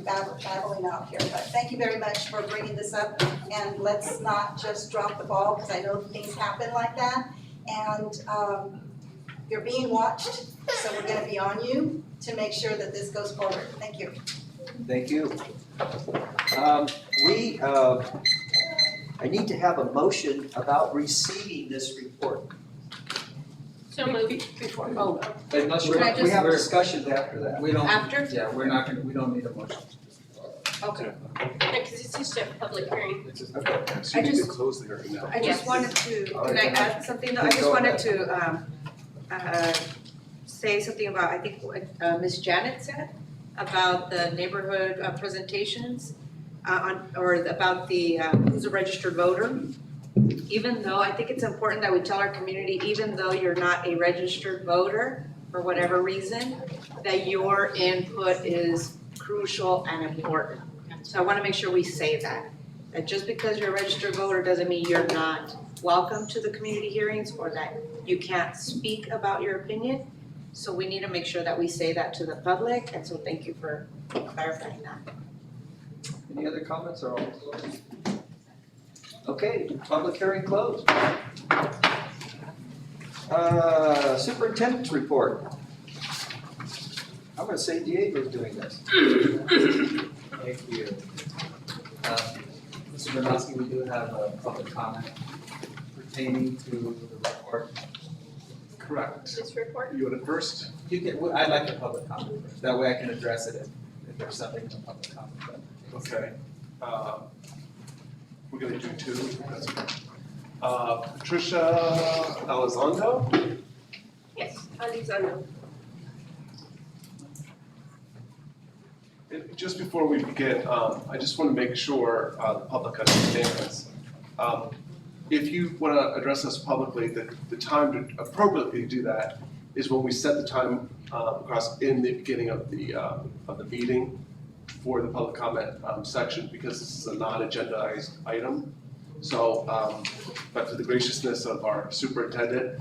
babbling out here. But thank you very much for bringing this up, and let's not just drop the ball, because I know things happen like that. And you're being watched, so we're gonna be on you to make sure that this goes forward. Thank you. Thank you. I need to have a motion about receiving this report. So moved. But unless Can I We have we're- discussions after that. we don't, After? yeah, we're not gonna, we don't need a motion. Okay. Because it's just a public hearing. It's just- So you need to close the hearing now. I just Yes. wanted to, All can right, I then. add something though? I just Go wanted to say something about, I think what Ms. Janet said about the neighborhood presentations or about the who's a registered voter. Even though, I think it's important that we tell our community, even though you're not a registered voter, for whatever reason, that your input is crucial and important. So I wanna make sure we say that just because you're a registered voter doesn't mean you're not welcome to the community hearings or that you can't speak about your opinion. So we need to make sure that we say that to the public, and so thank you for clarifying that. Any other comments or all? Okay, public hearing closed. Superintendent's report. I'm gonna say Diego's doing this. Thank you. Mr. Bernowski, we do have a public comment pertaining to the report. Correct. This report? You want it first? You can, I'd like a public comment first, that way I can address it if there's something in the public comment. Okay. We're gonna do two, that's okay. Patricia Elizondo? Yes, Alexander. Just before we begin, I just want to make sure the public understands. If you want to address us publicly, the time to appropriately do that is when we set the time across in the beginning of the meeting for the public comment section, because this is a non-agendized item. So, but to the graciousness of our superintendent,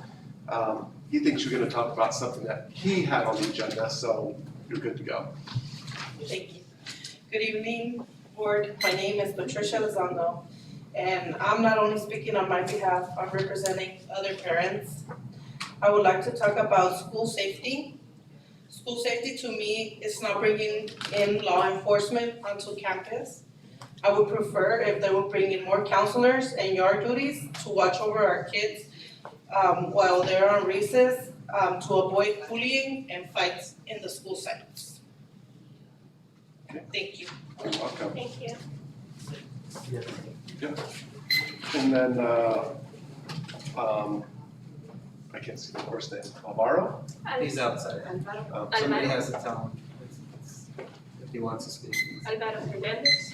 he thinks you're going to talk about something that he had on the agenda, so you're good to go. Thank you. Good evening, board. My name is Patricia Elizondo, and I'm not only speaking on my behalf, I'm representing other parents. I would like to talk about school safety. School safety to me is not bringing in law enforcement onto campus. I would prefer if they would bring in more counselors and yard duties to watch over our kids while they're on recess to avoid bullying and fights in the school settings. Thank you. You're welcome. Thank you. Yeah. And then, I can't see the first name, Alvaro? He's outside. Somebody has to tell him if he wants to speak. Alvaro Hernandez.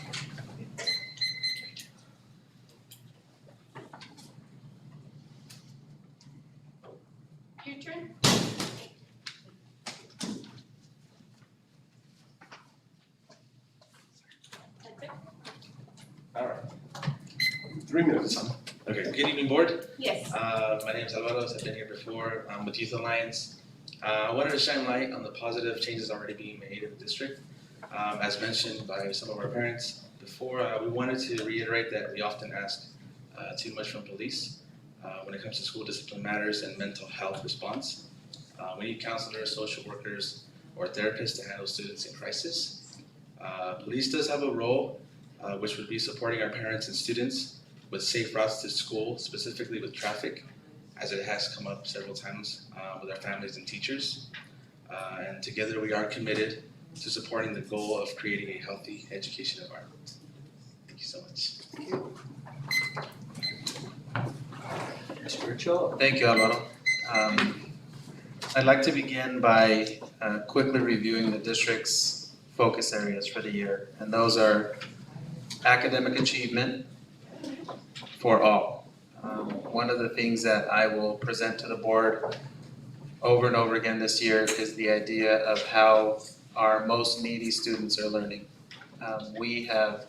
Your turn. That's it? All right. 3 minutes. Okay, good evening, board. Yes. My name is Alvaro, I've been here before. I'm with Youth Alliance. I wanted to shine light on the positive changes already being made in the district. As mentioned by some of our parents before, we wanted to reiterate that we often ask too much from police when it comes to school discipline matters and mental health response. We need counselors, social workers, or therapists to handle students in crisis. Police does have a role, which would be supporting our parents and students with safe routes to school, specifically with traffic, as it has come up several times with our families and teachers. And together we are committed to supporting the goal of creating a healthy education environment. Thank you so much. Mr. Ochoa. Thank you, Alvaro. I'd like to begin by quickly reviewing the district's focus areas for the year. And those are academic achievement for all. One of the things that I will present to the board over and over again this year is the idea of how our most needy students are learning. We have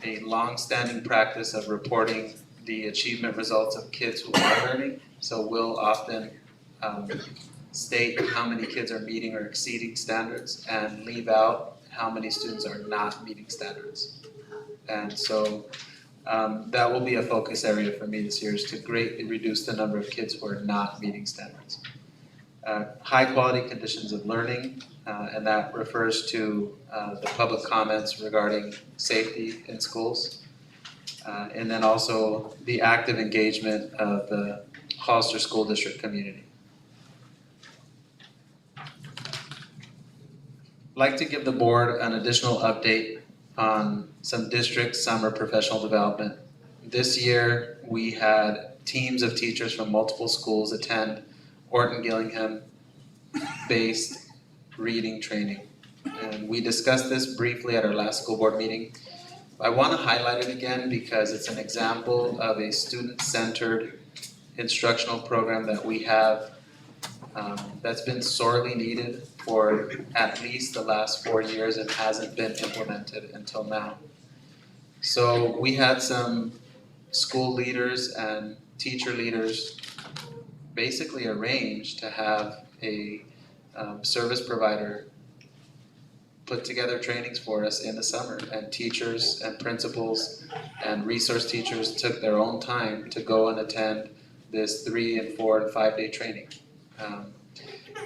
a long-standing practice of reporting the achievement results of kids who are learning. So we'll often state how many kids are meeting or exceeding standards and leave out how many students are not meeting standards. And so that will be a focus area for me this year, is to greatly reduce the number of kids who are not meeting standards. High quality conditions of learning, and that refers to the public comments regarding safety in schools. And then also the active engagement of the Hollister School District community. I'd like to give the board an additional update on some district summer professional development. This year, we had teams of teachers from multiple schools attend Orton-Gillingham-based reading training. And we discussed this briefly at our last school board meeting. I want to highlight it again because it's an example of a student-centered instructional program that we have that's been sorely needed for at least the last 4 years and hasn't been implemented until now. So we had some school leaders and teacher leaders basically arrange to have a service provider put together trainings for us in the summer, and teachers and principals and resource teachers took their own time to go and attend this 3 and 4 and 5 day training.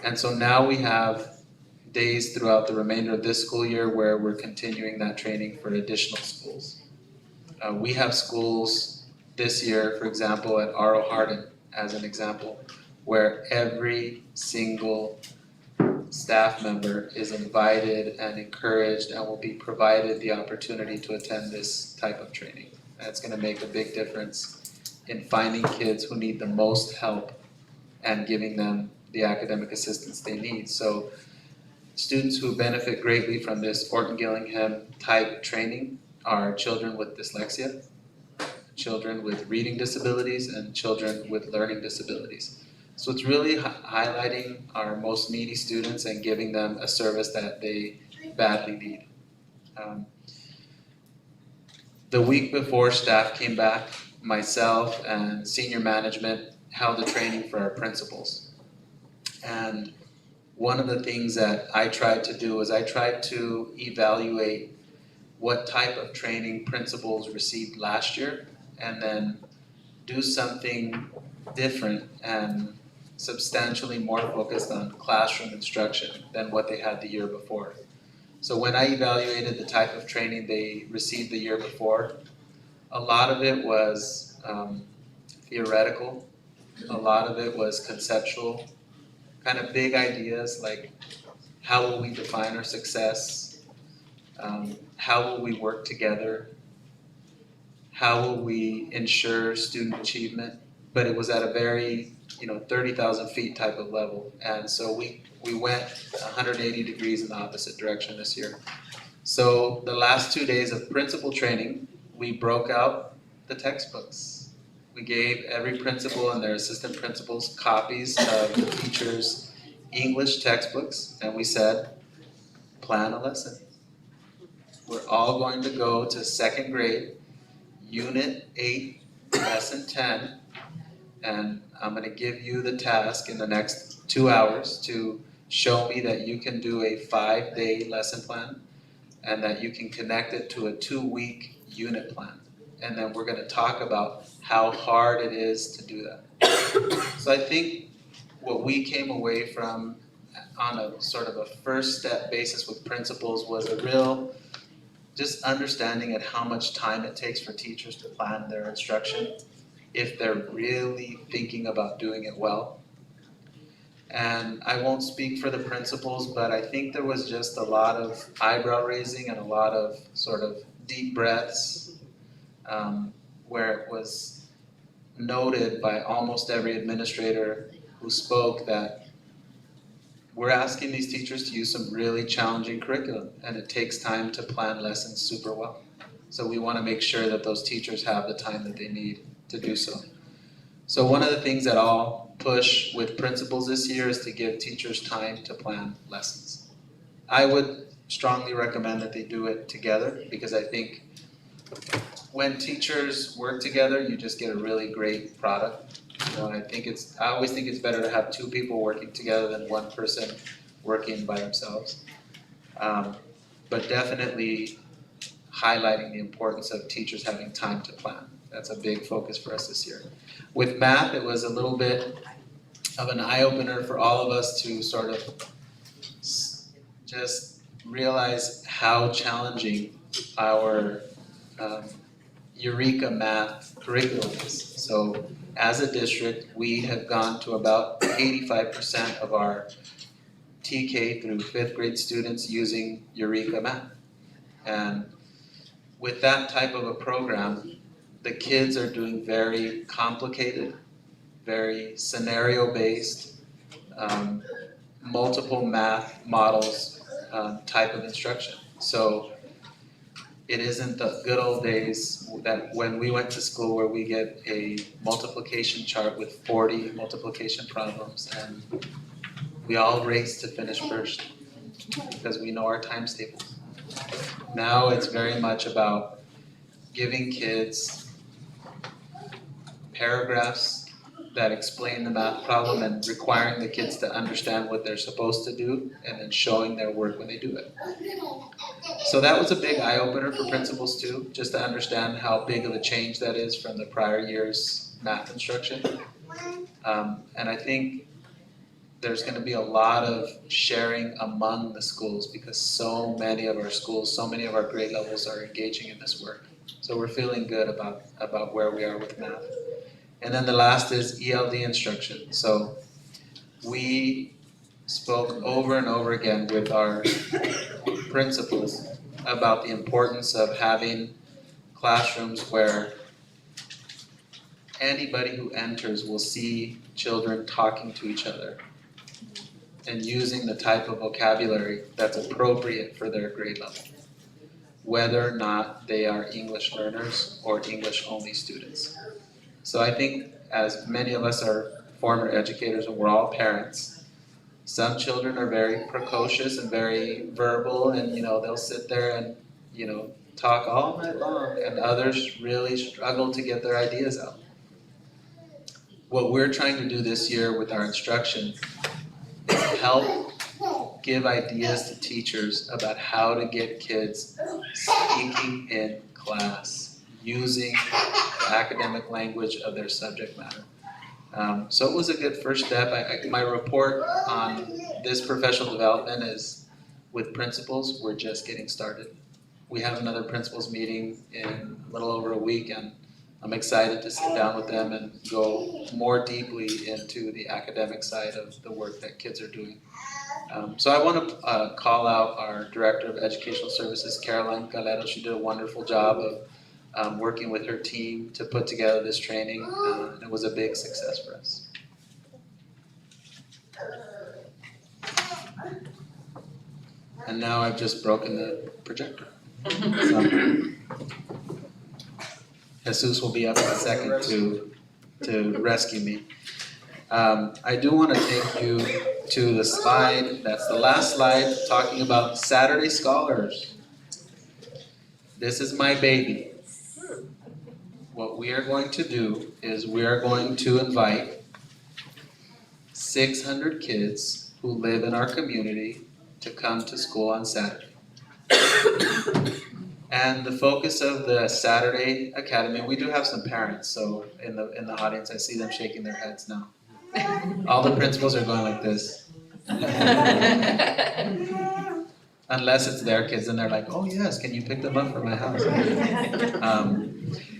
And so now we have days throughout the remainder of this school year where we're continuing that training for additional schools. We have schools this year, for example, at R.O. Hardin as an example, where every single staff member is invited and encouraged and will be provided the opportunity to attend this type of training. That's going to make a big difference in finding kids who need the most help and giving them the academic assistance they need. So students who benefit greatly from this Orton-Gillingham type training are children with dyslexia, children with reading disabilities, and children with learning disabilities. So it's really highlighting our most needy students and giving them a service that they badly need. The week before staff came back, myself and senior management held a training for our principals. And one of the things that I tried to do is I tried to evaluate what type of training principals received last year and then do something different and substantially more focused on classroom instruction than what they had the year before. So when I evaluated the type of training they received the year before, a lot of it was theoretical, a lot of it was conceptual, kind of big ideas like how will we define our success, how will we work together, how will we ensure student achievement, but it was at a very 30,000 feet type of level. And so we went 180 degrees in the opposite direction this year. So the last 2 days of principal training, we broke out the textbooks. We gave every principal and their assistant principals copies of the teacher's English textbooks, and we said, plan a lesson. We're all going to go to 2nd grade, Unit 8, Lesson 10, and I'm going to give you the task in the next 2 hours to show me that you can do a 5-day lesson plan and that you can connect it to a 2-week unit plan. And then we're gonna talk about how hard it is to do that. So I think what we came away from on a sort of a first step basis with principals was a real just understanding at how much time it takes for teachers to plan their instruction if they're really thinking about doing it well. And I won't speak for the principals, but I think there was just a lot of eyebrow raising and a lot of sort of deep breaths, where it was noted by almost every administrator who spoke that we're asking these teachers to use some really challenging curriculum, and it takes time to plan lessons super well. So we want to make sure that those teachers have the time that they need to do so. So one of the things that I'll push with principals this year is to give teachers time to plan lessons. I would strongly recommend that they do it together, because I think when teachers work together, you just get a really great product. You know, I always think it's better to have 2 people working together than 1 person working by themselves. But definitely highlighting the importance of teachers having time to plan. That's a big focus for us this year. With math, it was a little bit of an eye-opener for all of us to sort of just realize how challenging our Eureka math curriculum is. So as a district, we have gone to about 85% of our TK through 5th grade students using Eureka math. And with that type of a program, the kids are doing very complicated, very scenario-based, multiple math models type of instruction. So it isn't the good old days that when we went to school where we get a multiplication chart with 40 multiplication problems and we all race to finish first because we know our times tables. Now it's very much about giving kids paragraphs that explain the math problem and requiring the kids to understand what they're supposed to do and then showing their work when they do it. So that was a big eye-opener for principals too, just to understand how big of a change that is from the prior year's math instruction. And I think there's going to be a lot of sharing among the schools because so many of our schools, so many of our grade levels are engaging in this work. So we're feeling good about where we are with math. And then the last is ELD instruction. So we spoke over and over again with our principals about the importance of having classrooms where anybody who enters will see children talking to each other and using the type of vocabulary that's appropriate for their grade level, whether or not they are English learners or English only students. So I think as many of us are former educators and we're all parents, some children are very precocious and very verbal and they'll sit there and talk all night long, and others really struggle to get their ideas out. What we're trying to do this year with our instruction is help give ideas to teachers about how to get kids speaking in class, using the academic language of their subject matter. So it was a good first step. My report on this professional development is with principals, we're just getting started. We have another principals meeting in a little over a week, and I'm excited to sit down with them and go more deeply into the academic side of the work that kids are doing. So I want to call out our Director of Educational Services, Caroline Calero. She did a wonderful job of working with her team to put together this training. It was a big success for us. And now I've just broken the projector. So, Jesus will be up in a second to rescue me. I do want to take you to the slide, that's the last slide, talking about Saturday Scholars. This is my baby. What we are going to do is we are going to invite 600 kids who live in our community to come to school on Saturday. And the focus of the Saturday Academy, we do have some parents, so in the audience, I see them shaking their heads now. All the principals are going like this. Unless it's their kids and they're like, oh yes, can you pick them up from my house?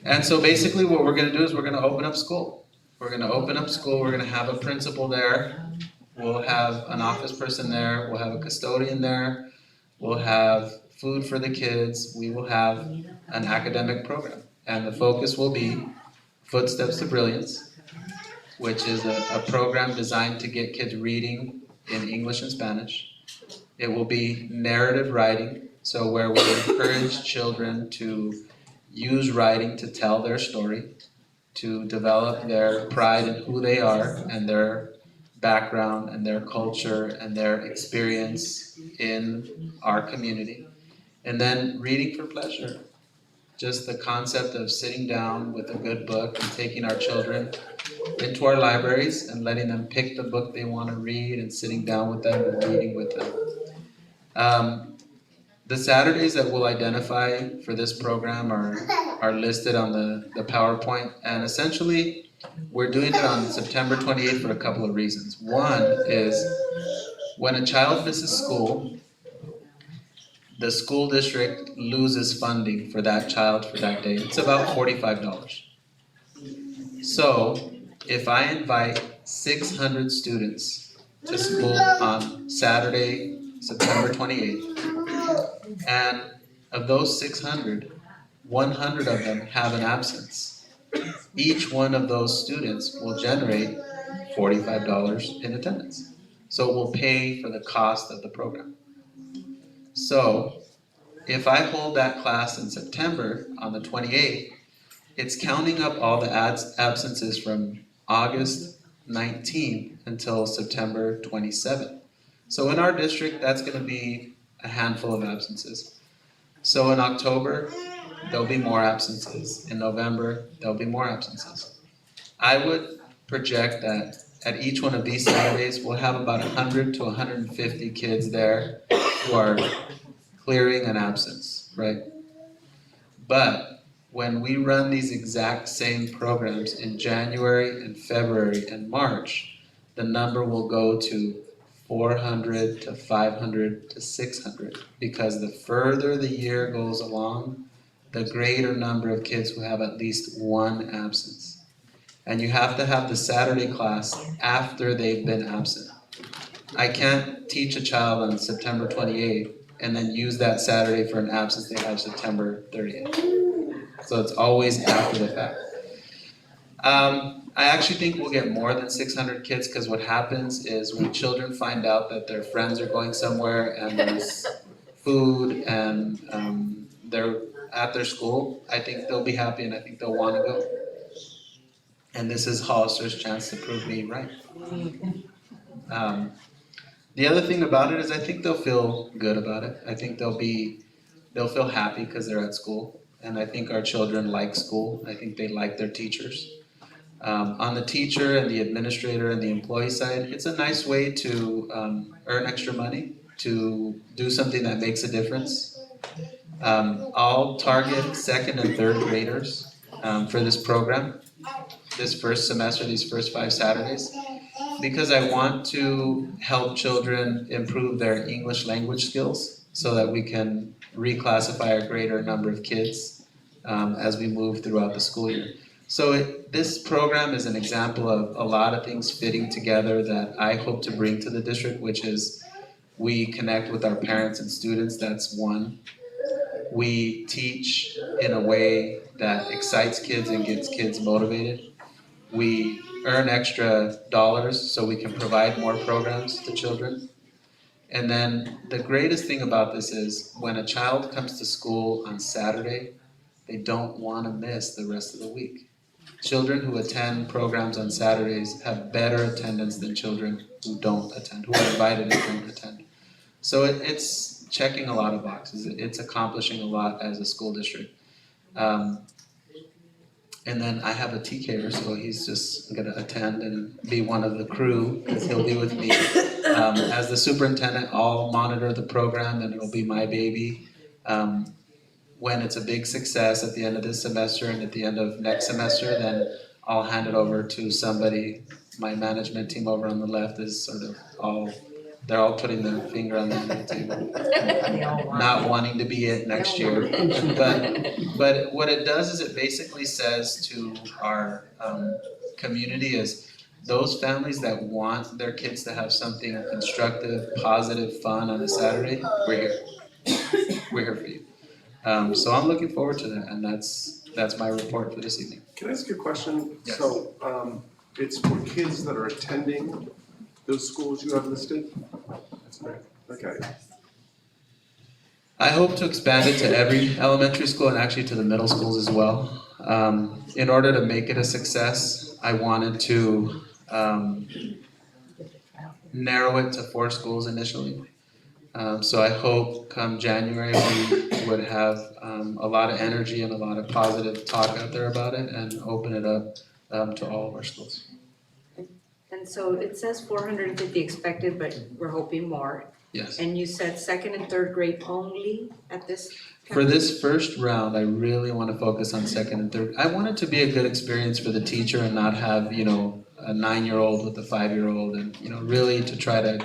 And so basically what we're gonna do is we're gonna open up school. We're gonna open up school, we're gonna have a principal there, we'll have an office person there, we'll have a custodian there, we'll have food for the kids, we will have an academic program. And the focus will be Footsteps to Brilliance, which is a program designed to get kids reading in English and Spanish. It will be narrative writing, so where we encourage children to use writing to tell their story, to develop their pride in who they are and their background and their culture and their experience in our community. And then reading for pleasure, just the concept of sitting down with a good book and taking our children into our libraries and letting them pick the book they want to read and sitting down with them and reading with them. The Saturdays that we'll identify for this program are listed on the PowerPoint, and essentially we're doing it on September 28th for a couple of reasons. One is when a child misses school, the school district loses funding for that child for that day. It's about $45. So if I invite 600 students to school on Saturday, September 28th, and of those 600, 100 of them have an absence. Each one of those students will generate $45 in attendance. So it will pay for the cost of the program. So if I hold that class in September on the 28th, it's counting up all the absences from August 19th until September 27th. So in our district, that's going to be a handful of absences. So in October, there'll be more absences. In November, there'll be more absences. I would project that at each one of these Saturdays, we'll have about 100 to 150 kids there who are clearing an absence, right? But when we run these exact same programs in January and February and March, the number will go to 400 to 500 to 600, because the further the year goes along, the greater number of kids who have at least one absence. And you have to have the Saturday class after they've been absent. I can't teach a child on September 28th and then use that Saturday for an absence they have September 30th. So it's always after the fact. I actually think we'll get more than 600 kids, because what happens is when children find out that their friends are going somewhere and there's food and they're at their school, I think they'll be happy and I think they'll want to go. And this is Hollister's chance to prove me right. The other thing about it is I think they'll feel good about it. I think they'll feel happy because they're at school. And I think our children like school. I think they like their teachers. On the teacher and the administrator and the employee side, it's a nice way to earn extra money, to do something that makes a difference. I'll target second and third graders for this program, this first semester, these first 5 Saturdays, because I want to help children improve their English language skills so that we can reclassify a greater number of kids as we move throughout the school year. So this program is an example of a lot of things fitting together that I hope to bring to the district, which is we connect with our parents and students, that's one. We teach in a way that excites kids and gets kids motivated. We earn extra dollars so we can provide more programs to children. And then the greatest thing about this is when a child comes to school on Saturday, they don't want to miss the rest of the week. Children who attend programs on Saturdays have better attendance than children who don't attend, who are invited and don't attend. So it's checking a lot of boxes. It's accomplishing a lot as a school district. And then I have a TKer, so he's just gonna attend and be one of the crew, because he'll be with me. As the superintendent, I'll monitor the program and it'll be my baby. When it's a big success at the end of this semester and at the end of next semester, then I'll hand it over to somebody. My management team over on the left is sort of they're all putting their finger on the end of the table, not wanting to be it next year. But what it does is it basically says to our community is those families that want their kids to have something constructive, positive, fun on a Saturday, we're here. We're here for you. So I'm looking forward to that, and that's my report for this evening. Can I ask you a question? Yes. So, it's for kids that are attending those schools you have listed? That's great, okay. I hope to expand it to every elementary school and actually to the middle schools as well. In order to make it a success, I wanted to narrow it to 4 schools initially. So I hope come January we would have a lot of energy and a lot of positive talk out there about it and open it up to all of our schools. And so it says 450 expected, but we're hoping more. Yes. And you said second and third grade only at this? For this first round, I really want to focus on second and third. I want it to be a good experience for the teacher and not have, a 9-year-old with a 5-year-old and, really to try to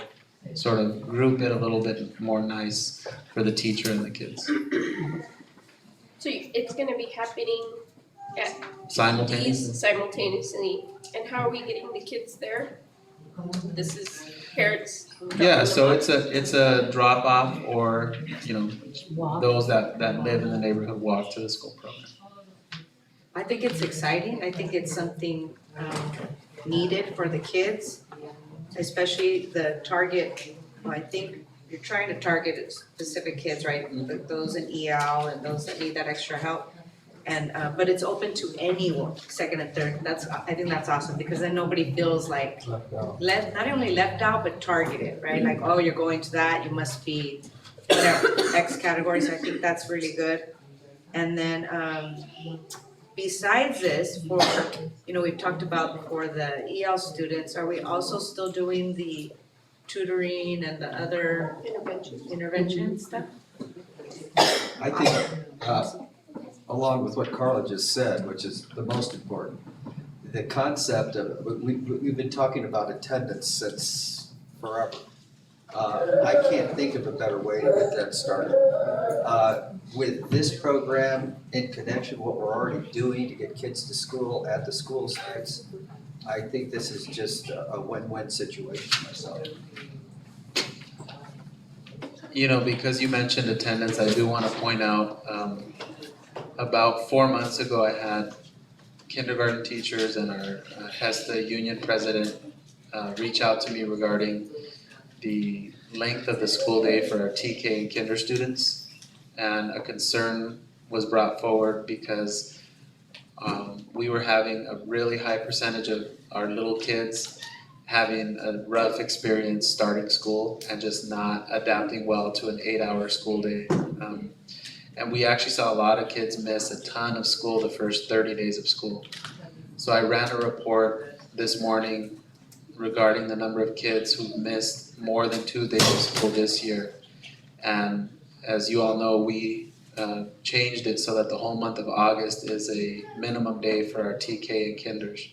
sort of group it a little bit more nice for the teacher and the kids. So it's gonna be happening at Simultaneously. simultaneously, and how are we getting the kids there? This is parents. Yeah, so it's a drop off or, those that live in the neighborhood walk to the school program. I think it's exciting. I think it's something needed for the kids, especially the target. I think you're trying to target specific kids, right? Those in EL and those that need that extra help. And but it's open to anyone, second and third. I think that's awesome because then nobody feels like not only left out but targeted, right? Like, oh, you're going to that, you must be whatever X category. So I think that's really good. And then besides this, for we've talked about for the EL students, are we also still doing the tutoring and the other intervention stuff? I think, along with what Carla just said, which is the most important, the concept of, we've been talking about attendance since forever. I can't think of a better way to get that started. With this program, in connection with what we're already doing to get kids to school at the school sites, I think this is just a win-win situation myself. Because you mentioned attendance, I do want to point out, about 4 months ago, I had kindergarten teachers and our HESTA union president reach out to me regarding the length of the school day for our TK and kinder students. And a concern was brought forward because we were having a really high percentage of our little kids having a rough experience starting school and just not adapting well to an 8-hour school day. And we actually saw a lot of kids miss a ton of school the first 30 days of school. So I ran a report this morning regarding the number of kids who've missed more than 2 days of school this year. And as you all know, we changed it so that the whole month of August is a minimum day for our TK and kinders.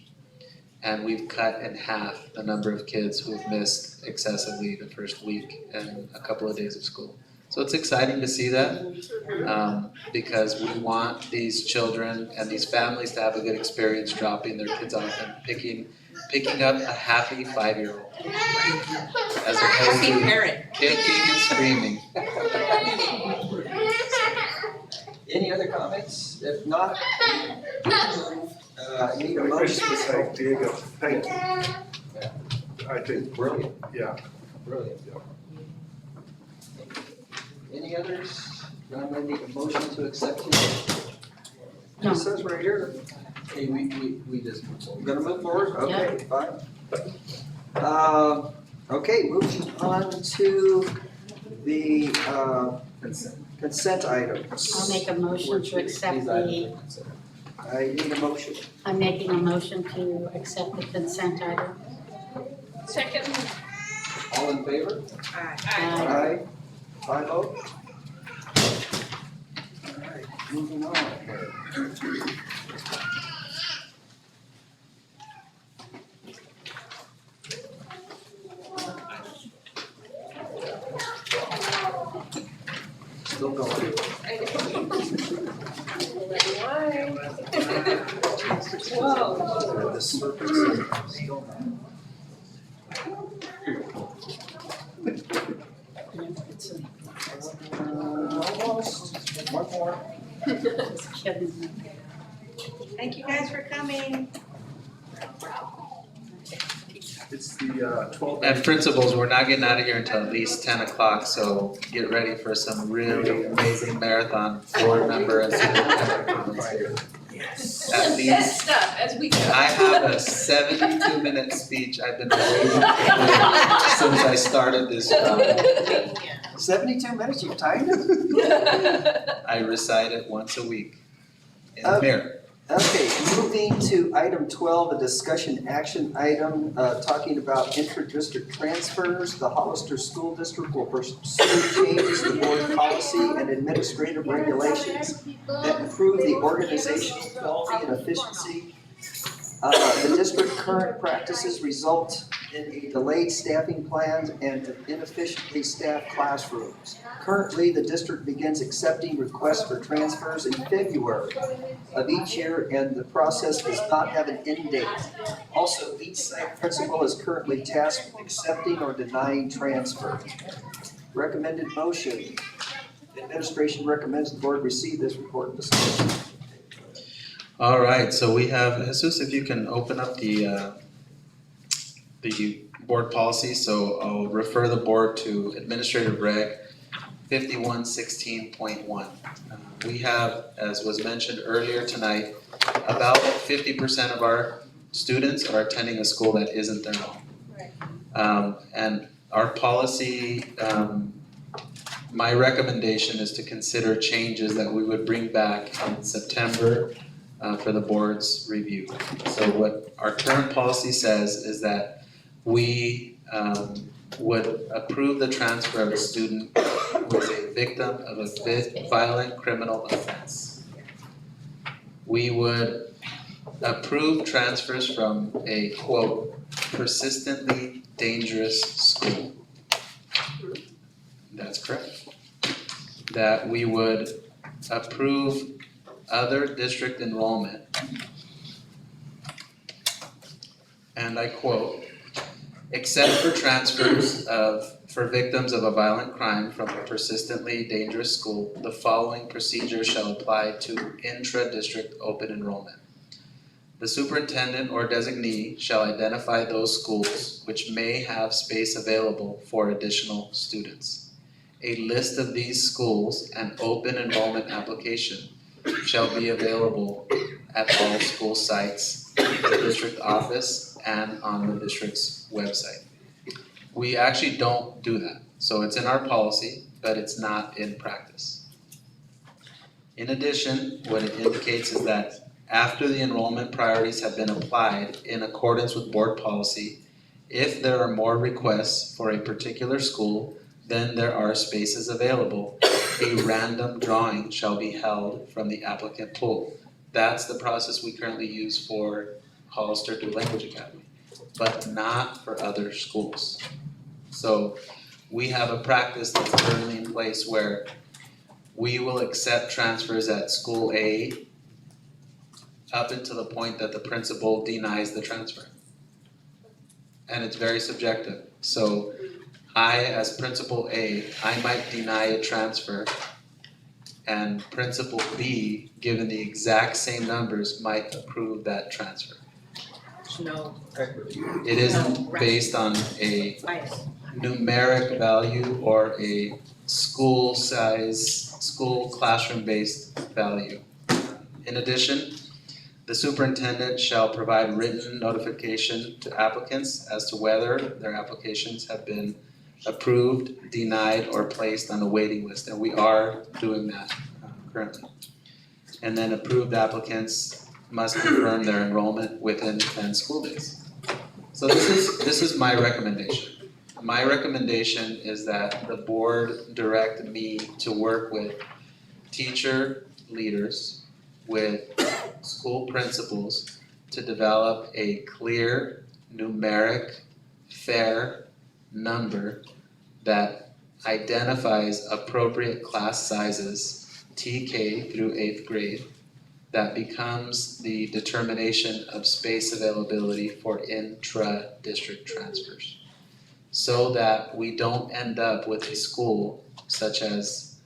And we've cut in half the number of kids who've missed excessively the first week and a couple of days of school. So it's exciting to see that because we want these children and these families to have a good experience dropping their kids off and picking up a happy 5-year-old as opposed to kicking and screaming. Any other comments? If not, need a motion. Thank Diego, thank you. I think, Brilliant. yeah. Brilliant. Any others? I'm gonna need a motion to accept it. No. It says right here. Hey, we just move forward. Gonna move forward? Okay, fine. Okay, moving on to the consent items. I'll make a motion to accept the I need a motion. I'm making a motion to accept the consent item. Second. All in favor? Aye. Aye. 5-0. Alright, moving on here. Still going. Whoa. The serpents are still not. Almost. One more. Thank you guys for coming. It's the 12. And principals, we're not getting out of here until at least 10 o'clock, so get ready for some really amazing marathon board member and superintendent comments here. At Best least, stuff as we go. I have a 72-minute speech I've been waiting for since I started this job. 72 minutes, you've timed it? I recite it once a week in the mirror. Okay, moving to item 12, a discussion action item, talking about intra-district transfers. The Hollister School District will pursue changes to board policy and administrative regulations that improve the organizational quality and efficiency. The district current practices result in a delayed staffing plan and inefficiently staffed classrooms. Currently, the district begins accepting requests for transfers in February of each year, and the process does not have an end date. Also, each site principal is currently tasked with accepting or denying transfer. Recommended motion. The administration recommends the board receive this report and discussion. All right, so we have, Jesus, if you can open up the board policy, so I'll refer the board to Administrative Reg 5116.1. We have, as was mentioned earlier tonight, about 50% of our students are attending a school that isn't their own. And our policy, my recommendation is to consider changes that we would bring back in September for the board's review. So what our current policy says is that we would approve the transfer of a student who is a victim of a violent criminal offense. We would approve transfers from a, quote, persistently dangerous school. That's correct. That we would approve other district enrollment, and I quote, except for transfers for victims of a violent crime from a persistently dangerous school, the following procedures shall apply to intra-district open enrollment. The superintendent or designee shall identify those schools which may have space available for additional students. A list of these schools and open enrollment application shall be available at all school sites, the district office, and on the district's website. We actually don't do that, so it's in our policy, but it's not in practice. In addition, what it indicates is that after the enrollment priorities have been applied in accordance with board policy, if there are more requests for a particular school than there are spaces available, a random drawing shall be held from the applicant pool. That's the process we currently use for Hollister Dual Language Academy, but not for other schools. So we have a practice that's currently in place where we will accept transfers at school A up until the point that the principal denies the transfer. And it's very subjective. So I, as principal A, I might deny a transfer, and principal B, given the exact same numbers, might approve that transfer. No. It isn't based on a numeric value or a school size, school classroom-based value. In addition, the superintendent shall provide written notification to applicants as to whether their applications have been approved, denied, or placed on a waiting list, and we are doing that currently. And then approved applicants must confirm their enrollment within 10 school days. So this is my recommendation. My recommendation is that the board direct me to work with teacher leaders, with school principals to develop a clear, numeric, fair number that identifies appropriate class sizes, TK through 8th grade, that becomes the determination of space availability for intra-district transfers. So that we don't end up with a school such as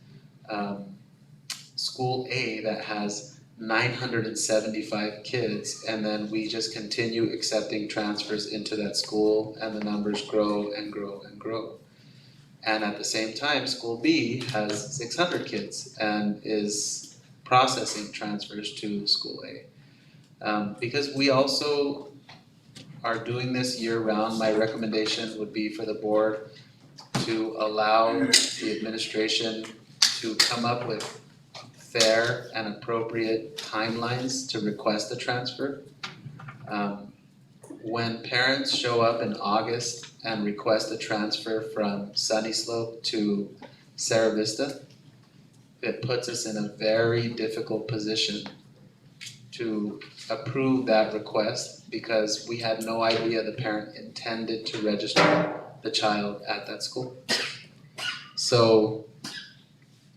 School A that has 975 kids, and then we just continue accepting transfers into that school and the numbers grow and grow and grow. And at the same time, School B has 600 kids and is processing transfers to School A. Because we also are doing this year round, my recommendation would be for the board to allow the administration to come up with fair and appropriate timelines to request a transfer. When parents show up in August and request a transfer from Sunny Slope to Sarah Vista, it puts us in a very difficult position to approve that request because we had no idea the parent intended to register the child at that school. So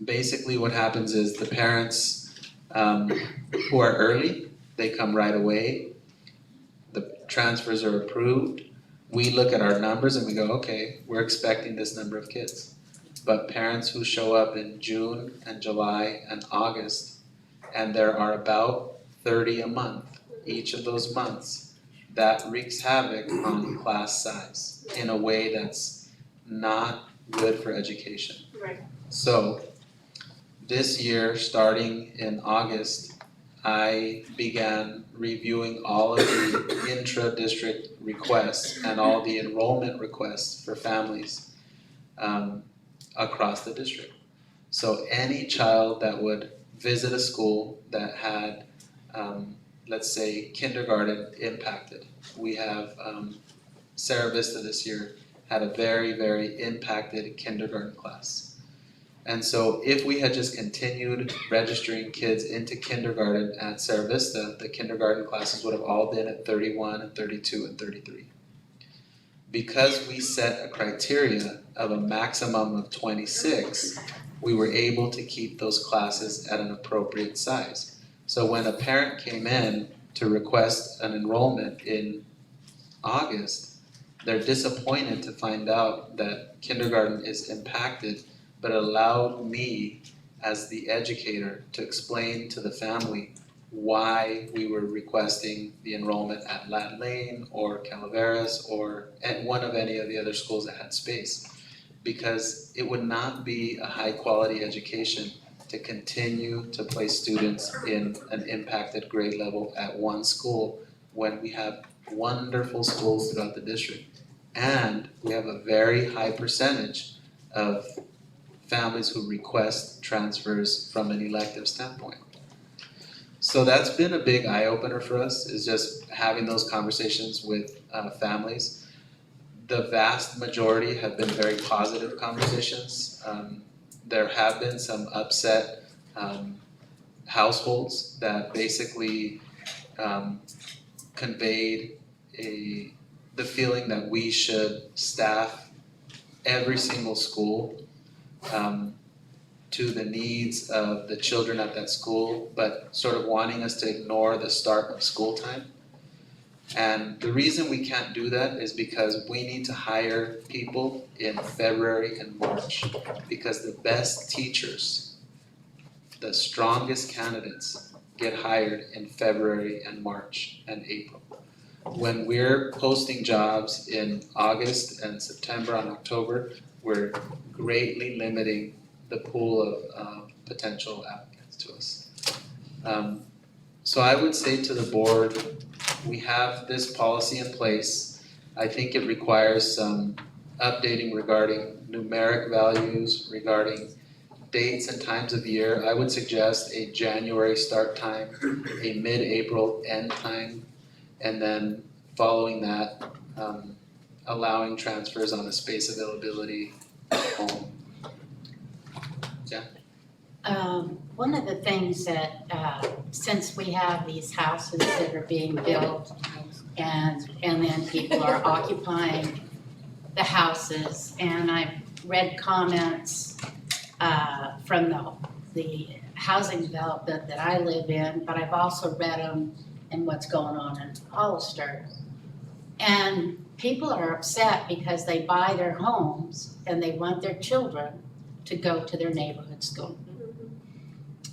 basically what happens is the parents who are early, they come right away, the transfers are approved, we look at our numbers and we go, okay, we're expecting this number of kids. But parents who show up in June and July and August, and there are about 30 a month, each of those months, that wreaks havoc on class size in a way that's not good for education. Right. So this year, starting in August, I began reviewing all of the intra-district requests and all the enrollment requests for families across the district. So any child that would visit a school that had, let's say, kindergarten impacted. We have Sarah Vista this year had a very, very impacted kindergarten class. And so if we had just continued registering kids into kindergarten at Sarah Vista, the kindergarten classes would have all been at 31 and 32 and 33. Because we set a criteria of a maximum of 26, we were able to keep those classes at an appropriate size. So when a parent came in to request an enrollment in August, they're disappointed to find out that kindergarten is impacted, but it allowed me as the educator to explain to the family why we were requesting the enrollment at Lat Lane or Calaveras or at one of any of the other schools that had space. Because it would not be a high quality education to continue to place students in an impacted grade level at one school when we have wonderful schools throughout the district. And we have a very high percentage of families who request transfers from an elective standpoint. So that's been a big eye-opener for us, is just having those conversations with families. The vast majority have been very positive conversations. There have been some upset households that basically conveyed the feeling that we should staff every single school to the needs of the children at that school, but sort of wanting us to ignore the start of school time. And the reason we can't do that is because we need to hire people in February and March, because the best teachers, the strongest candidates, get hired in February and March and April. When we're posting jobs in August and September and October, we're greatly limiting the pool of potential applicants to us. So I would say to the board, we have this policy in place. I think it requires some updating regarding numeric values, regarding dates and times of year, I would suggest a January start time, a mid-April end time, and then following that, allowing transfers on a space availability home. One of the things that, since we have these houses that are being built and then people are occupying the houses, and I've read comments, from the housing development that I live in, but I've also read them in what's going on in Hollister. And people are upset because they buy their homes and they want their children to go to their neighborhood school.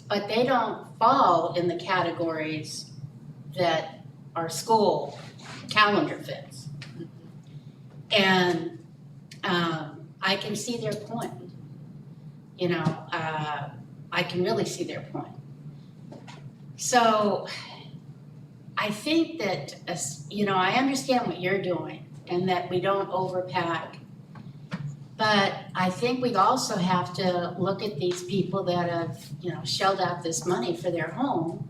But they don't fall in the categories that our school calendar fits. And I can see their point. I can really see their point. So I think that, I understand what you're doing and that we don't overpack. But I think we also have to look at these people that have, shelled out this money for their home,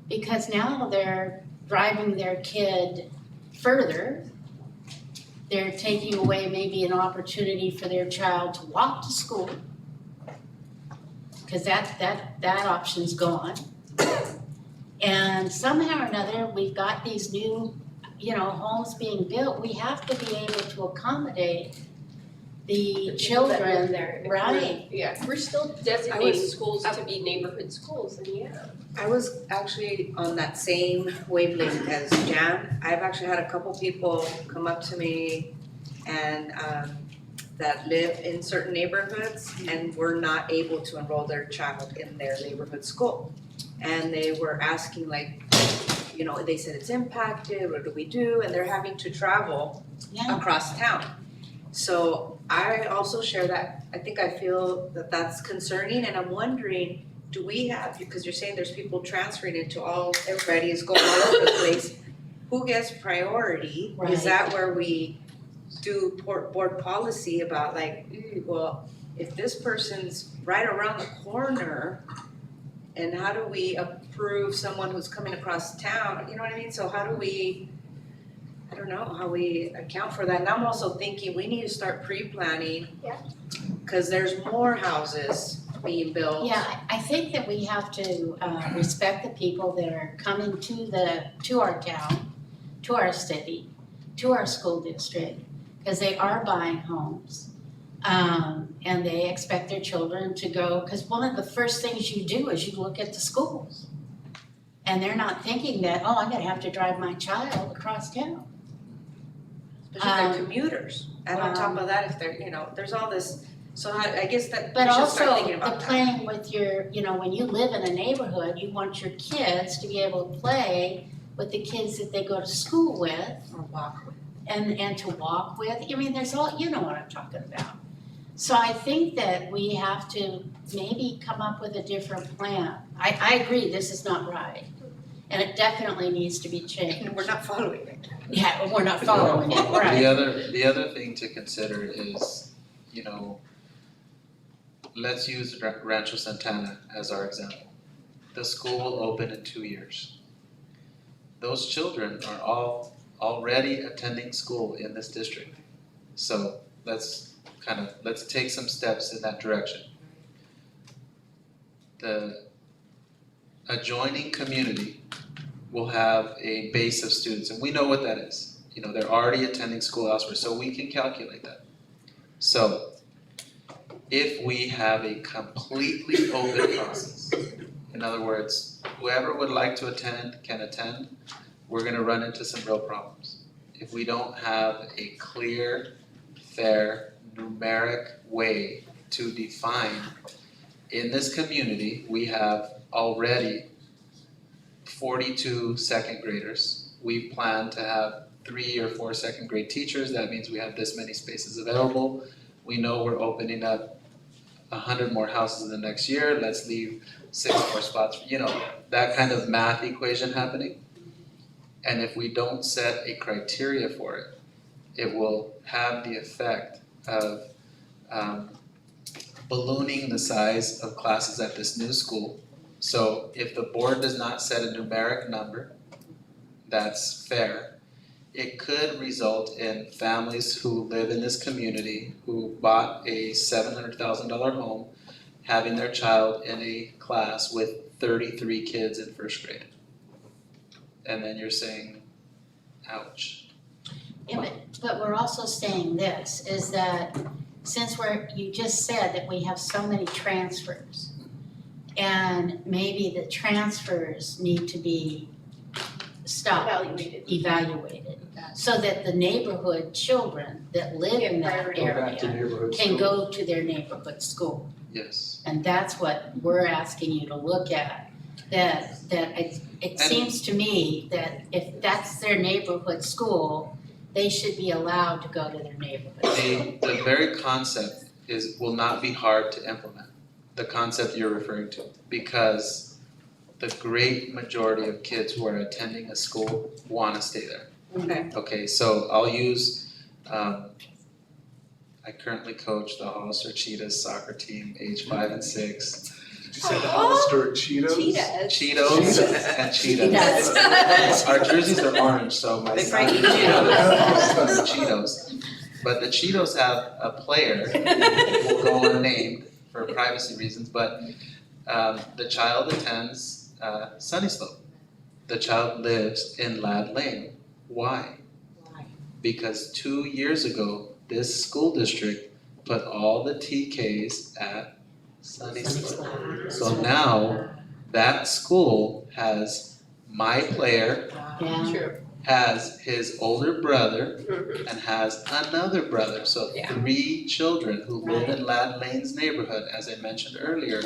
because now they're driving their kid further. They're taking away maybe an opportunity for their child to walk to school, because that option's gone. And somehow or another, we've got these new, homes being built. We have to be able to accommodate the children there. right? Yeah, if we're still designating schools to be neighborhood schools, then yeah. I was actually on that same wavelength as Jan. I've actually had a couple people come up to me and that live in certain neighborhoods and were not able to enroll their child in their neighborhood school. And they were asking they said it's impacted, what do we do? And they're having to travel across town. So I also share that. I feel that that's concerning, and I'm wondering, do we have, because you're saying there's people transferring into everybody is going all over the place, who gets priority? Right. Is that where we do board policy about well, if this person's right around the corner, and how do we approve someone who's coming across town? You know what I mean? So how do we, I don't know how we account for that. And I'm also thinking we need to start pre-planning. Yeah. Cause there's more houses being built. Yeah, I think that we have to respect the people that are coming to our town, to our city, to our school district, because they are buying homes. And they expect their children to go, because one of the first things you do is you look at the schools. And they're not thinking that, I'm gonna have to drive my child across town. Especially if they're commuters. And on top of that, if they're, there's all this, so I guess that But we should start also, thinking the about that. playing with your, when you live in a neighborhood, you want your kids to be able to play with the kids that they go to school with. Or walk with. And to walk with. There's all, you know what I'm talking about. So I think that we have to maybe come up with a different plan. I agree, this is not right. And it definitely needs to be changed. And we're not following it. Yeah, we're not following it, right. The other thing to consider is, let's use Rancho Santana as our example. The school will open in 2 years. Those children are all already attending school in this district. So let's take some steps in that direction. The adjoining community will have a base of students, and we know what that is. They're already attending school elsewhere, so we can calculate that. So if we have a completely open process, in other words, whoever would like to attend can attend, we're gonna run into some real problems. If we don't have a clear, fair, numeric way to define, in this community, we have already 42 second graders. We plan to have 3 or 4 second grade teachers. That means we have this many spaces available. We know we're opening up 100 more houses in the next year. Let's leave 6 more spots, that kind of math equation happening. And if we don't set a criteria for it, it will have the effect of ballooning the size of classes at this new school. So if the board does not set a numeric number that's fair, it could result in families who live in this community who bought a $700,000 home having their child in a class with 33 kids in first grade. And then you're saying, ouch. Yeah, but we're also saying this, is that since you just said that we have so many transfers, and maybe the transfers need to be stopped, evaluated, so that the neighborhood children that live in that area can go to their neighborhood school. Yes. And that's what we're asking you to look at, that it seems to me that if that's their neighborhood school, they should be allowed to go to their neighborhood school. The very concept will not be hard to implement, the concept you're referring to, because the great majority of kids who are attending a school want to stay there. Okay. Okay, so I'll use, I currently coach the Hollister Cheetahs soccer team, age 5 and 6. Did you say the Hollister Cheetos? Cheetos and Cheetahs. Our jerseys are orange, so my They son probably eat Cheetos. Cheetos. But the Cheetos have a player who will go unnamed for privacy reasons, but the child attends Sunny Slope. The child lives in Lad Lane. Why? Because 2 years ago, this school district put all the TKs at Sunny Slope. So now that school has my player, has his older brother, and has another brother. So 3 children who live in Lad Lane's neighborhood, as I mentioned earlier,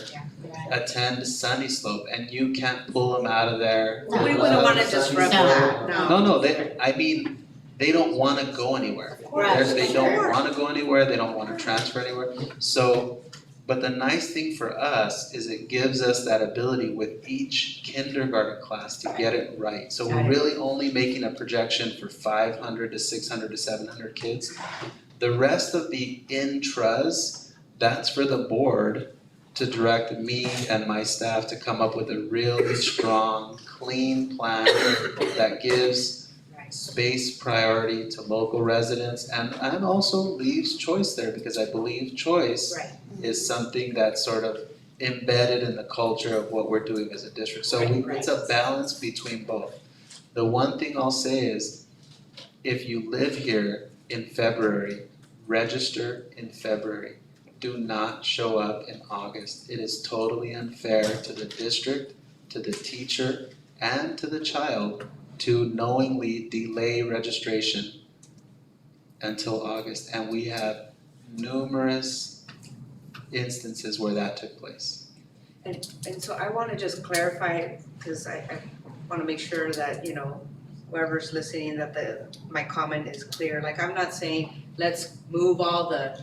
attend Sunny Slope, and you can't pull them out of there. We wouldn't want to disrupt that, no. No, they don't want to go anywhere. They don't want to go anywhere, they don't want to transfer anywhere. So, but the nice thing for us is it gives us that ability with each kindergarten class to get it right. So we're really only making a projection for 500 to 600 to 700 kids. The rest of the intras, that's for the board to direct me and my staff to come up with a really strong, clean plan that gives space priority to local residents and also leaves choice there, because I believe choice is something that's sort of embedded in the culture of what we're doing as a district. So it's a balance between both. The one thing I'll say is, if you live here in February, register in February. Do not show up in August. It is totally unfair to the district, to the teacher, and to the child to knowingly delay registration until August. And we have numerous instances where that took place. And so I want to just clarify, because I want to make sure that, whoever's listening, that my comment is clear. Like, I'm not saying, let's move all the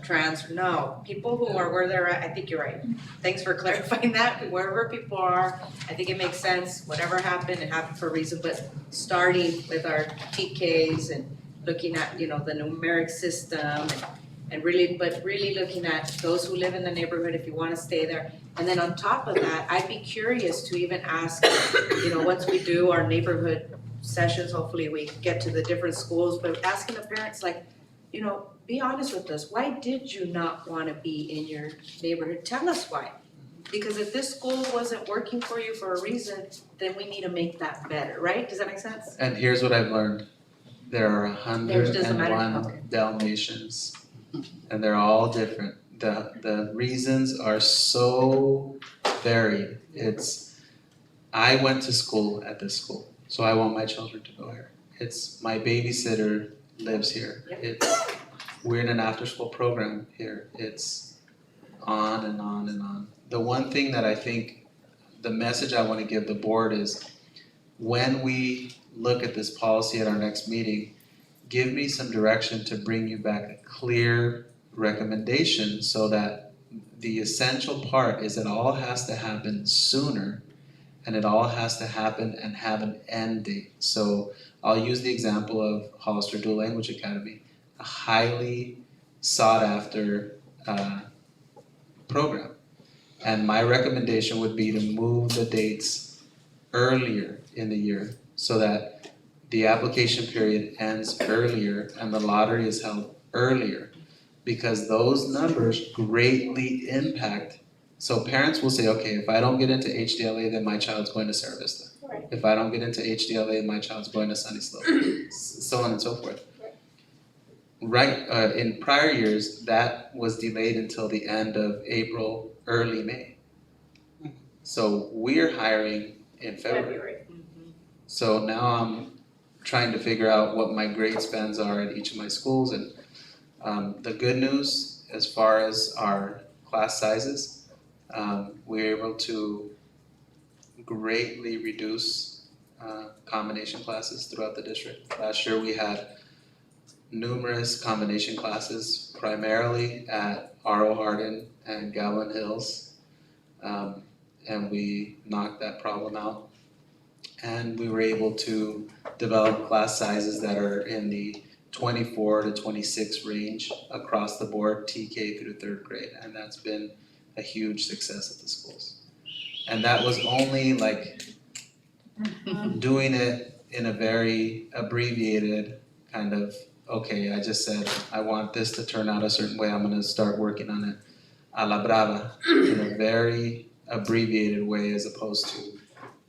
no, people who are where they're at, I think you're right. Thanks for clarifying that. Wherever people are, I think it makes sense. Whatever happened, it happened for a reason, but starting with our TKs and looking at, the numeric system and really looking at those who live in the neighborhood, if you want to stay there. And then on top of that, I'd be curious to even ask, once we do our neighborhood sessions, hopefully we get to the different schools, but asking the parents, like, be honest with us. Why did you not want to be in your neighborhood? Tell us why. Because if this school wasn't working for you for a reason, then we need to make that better, right? Does that make sense? And here's what I've learned. There are 101 Dalmatians, and they're all different. The reasons are so varied. I went to school at this school, so I want my children to go here. My babysitter lives here. We're in an after-school program here. It's on and on and on. The one thing that I think, the message I want to give the board is, when we look at this policy at our next meeting, give me some direction to bring you back a clear recommendation, so that the essential part is it all has to happen sooner, and it all has to happen and have an end date. So I'll use the example of Hollister Dual Language Academy, a highly sought after program. And my recommendation would be to move the dates earlier in the year so that the application period ends earlier and the lottery is held earlier. Because those numbers greatly impact, so parents will say, okay, if I don't get into HDLA, then my child's going to Sarah Vista. Right. If I don't get into HDLA, my child's going to Sunny Slope, so on and so forth. Right, in prior years, that was delayed until the end of April, early May. So we're hiring in February. So now I'm trying to figure out what my grade spans are at each of my schools, and the good news as far as our class sizes, we're able to greatly reduce combination classes throughout the district. Last year we had numerous combination classes, primarily at R.O. Hardin and Gowan Hills, and we knocked that problem out. And we were able to develop class sizes that are in the 24 to 26 range across the board, TK through third grade, and that's been a huge success at the schools. And that was only like doing it in a very abbreviated kind of, okay, I just said, I want this to turn out a certain way, I'm gonna start working on it a la brava, in a very abbreviated way, as opposed to,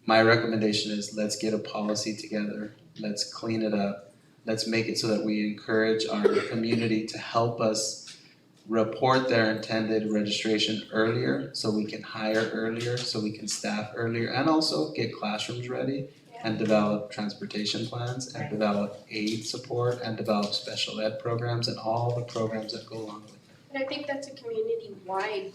my recommendation is let's get a policy together, let's clean it up, let's make it so that we encourage our community to help us report their intended registration earlier, so we can hire earlier, so we can staff earlier, and also get classrooms ready and develop transportation plans and develop aid support and develop special ed programs and all the programs that go along with it. And I think that's a community-wide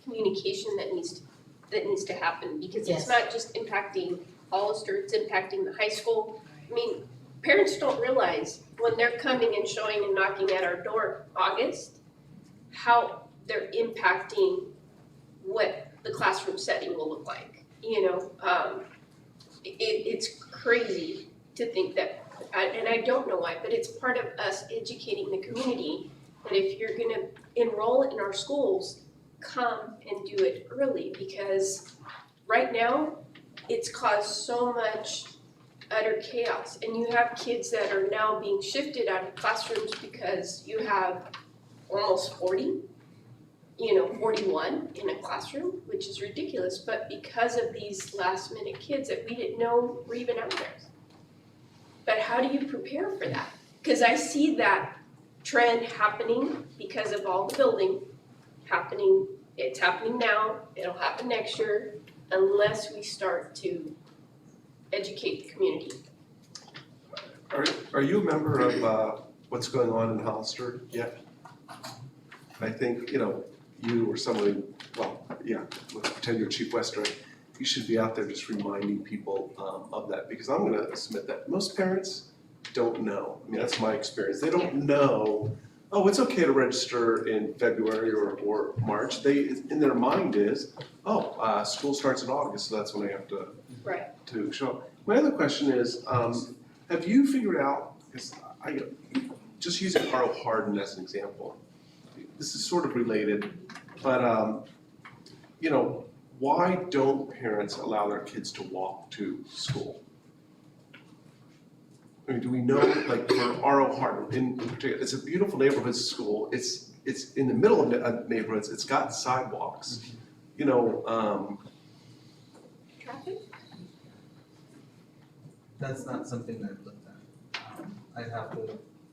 communication that needs to happen, because Yes. it's not just impacting Hollister, it's impacting the high school. I mean, parents don't realize when they're coming and showing and knocking at our door August, how they're impacting what the classroom setting will look like, you know? It's crazy to think that, and I don't know why, but it's part of us educating the community that if you're gonna enroll in our schools, come and do it early, because right now, it's caused so much utter chaos. And you have kids that are now being shifted out of classrooms because you have almost 40, 41 in a classroom, which is ridiculous, but because of these last minute kids that we didn't know were even out there. But how do you prepare for that? Because I see that trend happening because of all the building happening. It's happening now, it'll happen next year, unless we start to educate the community. Are you a member of what's going on in Hollister yet? I think, you or somebody, let's pretend you're Chief Western, you should be out there just reminding people of that, because I'm gonna submit that most parents don't know. I mean, that's my experience. They don't know, oh, it's okay to register in February or March. In their mind is, school starts in August, so that's when I have to show up. My other question is, have you figured out, because I just using R.O. Hardin as an example, this is sort of related, but why don't parents allow their kids to walk to school? I mean, do we know, like for R.O. Hardin in particular, it's a beautiful neighborhood school, it's in the middle of neighborhoods, it's got sidewalks, Traffic? That's not something I've looked at.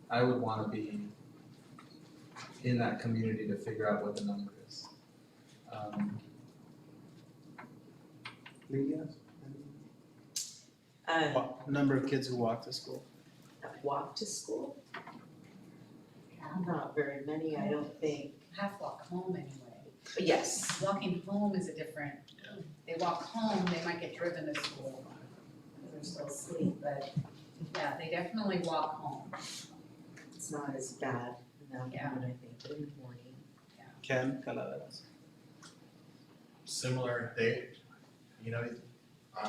I would wanna be in that community to figure out what the number is. Lydia? Number of kids who walk to school? Walk to school? Not very many, I don't think. Half walk home anyway. But yes, Walking home is a different, they walk home, they might get driven to school because they're still asleep, but yeah, they definitely walk home. it's not as bad in the afternoon, I think, but in the morning. Ken Calaveras. Similar, I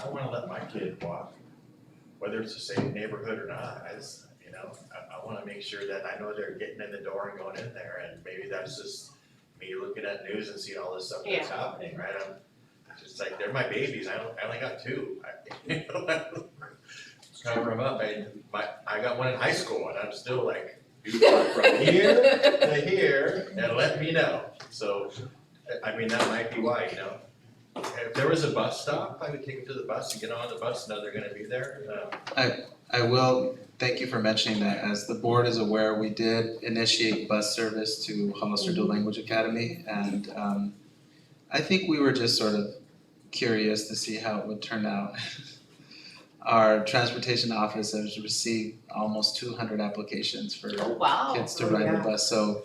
wanna let my kid walk, whether it's the same neighborhood or not, I wanna make sure that I know they're getting in the door and going in there, and maybe that's just me looking at news and seeing all this stuff that's happening, right? It's like, they're my babies, I only got two. Cover them up, I got one in high school and I'm still like, you walk from here to here and let me know. So, I mean, that might be why, you know. If there was a bus stop, I would take them to the bus and get on the bus, know they're gonna be there. I will, thank you for mentioning that. As the board is aware, we did initiate bus service to Hollister Dual Language Academy, and I think we were just sort of curious to see how it would turn out. Our transportation office has received almost 200 applications for kids to ride the bus, so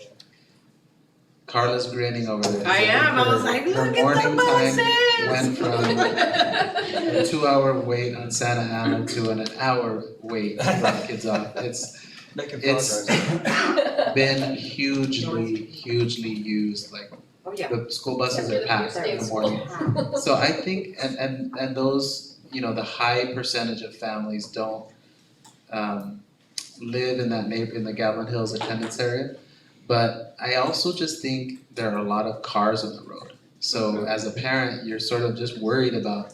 Carla's grinning over there. I am, I was like, look at the buses. Went from a 2-hour wait on Santa Ana to an hour wait to drop kids off. It's been hugely used, like the school buses are packed in the morning. So I think, and those, you know, the high percentage of families don't live in that in the Gatlin Hills attendance area. But I also just think there are a lot of cars on the road. So as a parent, you're sort of just worried about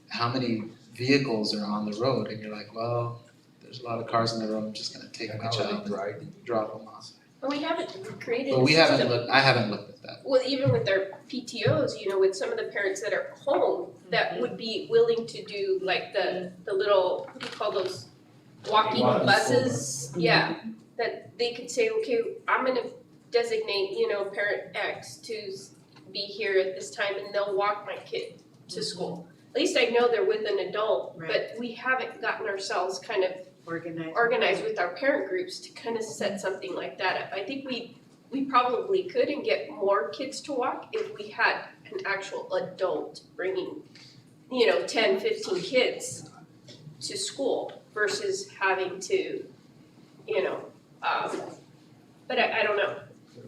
how many vehicles are on the road, and you're like, well, there's a lot of cars on the road, I'm just gonna take my child and drop them off. But we haven't created But a we haven't system. looked, I haven't looked at that. Well, even with their PTOs, you know, with some of the parents that are home, that would be willing to do like the little, what do you call those, walking buses? Yeah, that they could say, okay, I'm gonna designate, you know, parent X to be here at this time, and they'll walk my kid to school. At least I know they're with an adult, but we haven't gotten ourselves kind of organized with our parent groups to kind of set something like that up. I think we probably could and get more kids to walk if we had an actual adult bringing, you know, 10, 15 kids to school versus having to, you know, but I don't know.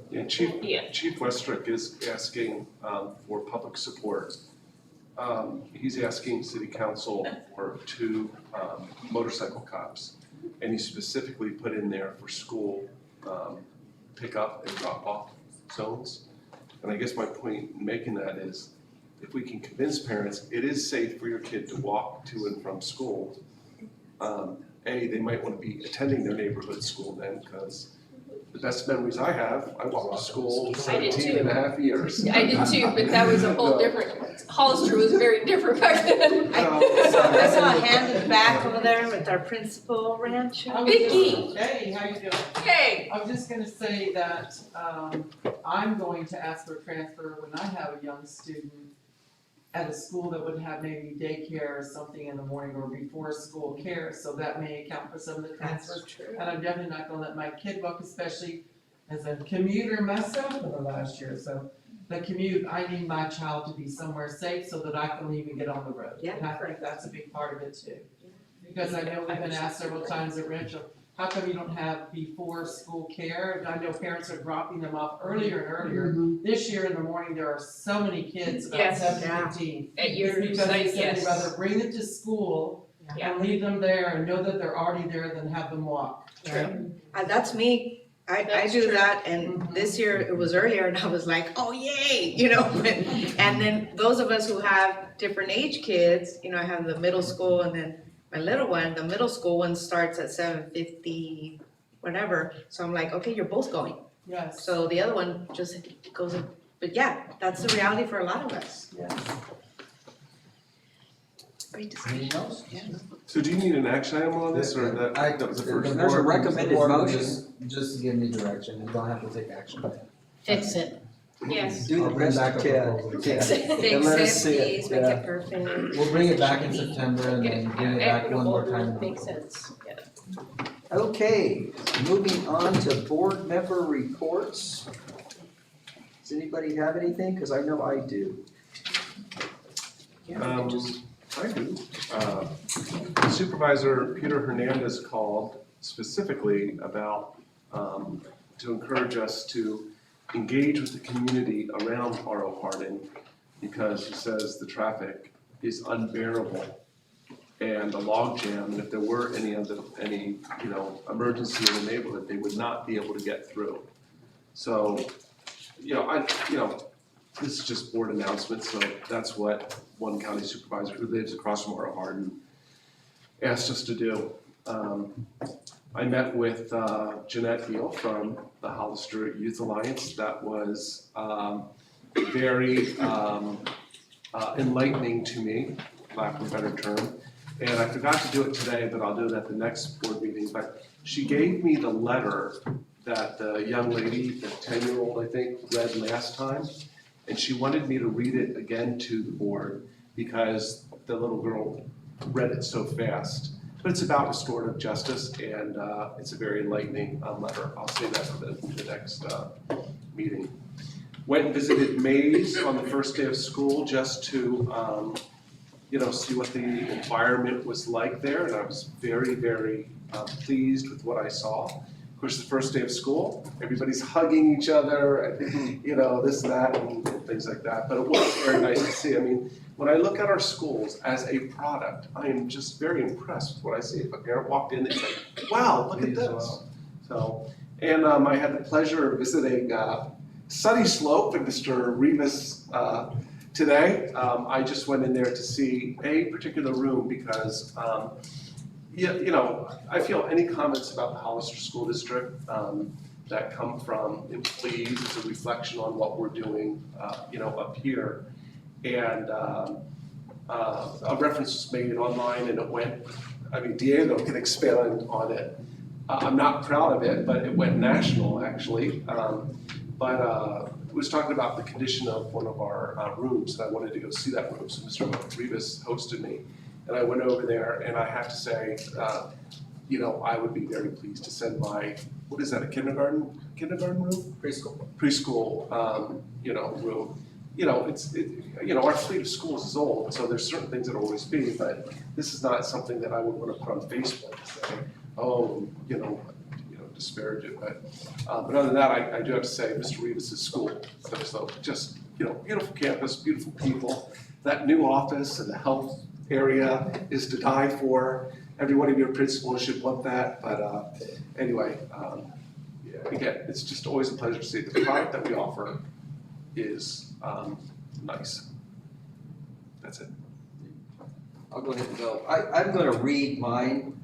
Yeah, Chief Westrick is asking for public support. He's asking city council for 2 motorcycle cops. And he specifically put in there for school pickup and drop off zones. And I guess my point in making that is, if we can convince parents it is safe for your kid to walk to and from school, they might want to be attending their neighborhood school then, because the best memories I have, I walked to school 17 and a half years. I did too, but that was a whole different, Hollister was very different back then. I saw a hand in the back over there with our principal ranch. Vicky! Hey, how you doing? Hey! I was just gonna say that, I'm going to ask for a transfer when I have a young student at a school that would have maybe daycare or something in the morning or before school care, so that may account for some of the transfers. And I'm definitely not gonna let my kid walk, especially as a commuter myself for the last year, so the commute, I need my child to be somewhere safe so that I can even get on the road. Yeah. And I think that's a big part of it too. Because I know we've been asked several times at Rancho, how come you don't have before school care? I know parents are dropping them off earlier and earlier. This year in the morning, there are so many kids, about Yes. 7:15. At your It's because they site, said they'd yes. rather bring them to school Yeah. and leave them there and know that they're already there than have them walk. True. That's me. I That's do true. that, and this year it was earlier, and I was like, oh yay, you know. And then those of us who have different age kids, you know, I have the middle school and then my little one, the middle school one starts at 7:50, whatever. So I'm like, okay, you're both going. Yes. So the other one just goes, but yeah, that's the reality for a lot of us. Yes. Great discussion. Anything else? Yeah. So do you need an action item on this, or that was the first? There's a recommended motion. Just give me direction, you don't have to take action. Fix it. Yes. Do the I'll bring best back you a can. proposal. Fix it. And let us see it. Please, make it perfect. We'll bring it back in September and then bring it back one more time. Makes sense, yeah. Okay, moving on to board member reports. Does anybody have anything? Because I know I do. I do. Supervisor Peter Hernandez called specifically about, to encourage us to engage with the community around R.O. Harding, because he says the traffic is unbearable and the log jam, and if there were any emergency in the neighborhood, they would not be able to get through. So this is just board announcements, so that's what one county supervisor who lives across from our Hardin asked us to do. I met with Jeanette Beal from the Hollister Youth Alliance. That was very enlightening to me, for lack of a better term. And I forgot to do it today, but I'll do it at the next board meeting. But she gave me the letter that the young lady, the 10-year-old, I think, read last time. And she wanted me to read it again to the board because the little girl read it so fast. But it's about restorative justice, and it's a very enlightening letter. I'll say that for the next meeting. Went and visited Mays on the first day of school just to see what the environment was like there, and I was very, very pleased with what I saw. Of course, the first day of school, everybody's hugging each other, and this and that, and things like that. But it was very nice to see. I mean, when I look at our schools as a product, I am just very impressed with what I see. If a parent walked in, they'd say, "Wow, look at this!" So, and I had the pleasure of visiting Sunny Slope and Mr. Rivas today. I just went in there to see a particular room because, I feel any comments about the Hollister School District that come from employees is a reflection on what we're doing, up here. And a reference was made online and it went, Diego can expand on it. I'm not proud of it, but it went national actually. It was talking about the condition of one of our rooms, and I wanted to go see that room. So Mr. Rivas hosted me, and I went over there, and I have to say, I would be very pleased to send my, what is that, a kindergarten room? Preschool, room. Our fleet of schools is old, so there's certain things that will always be, but this is not something that I would want to put on Facebook and say, disparage it, but other than that, I do have to say, Mr. Rivas' school, so just, beautiful campus, beautiful people. That new office and the health area is to die for. Every one of your principals should want that, but anyway, again, it's just always a pleasure to see the product that we offer is nice. That's it. I'll go ahead and go. I'm gonna read mine.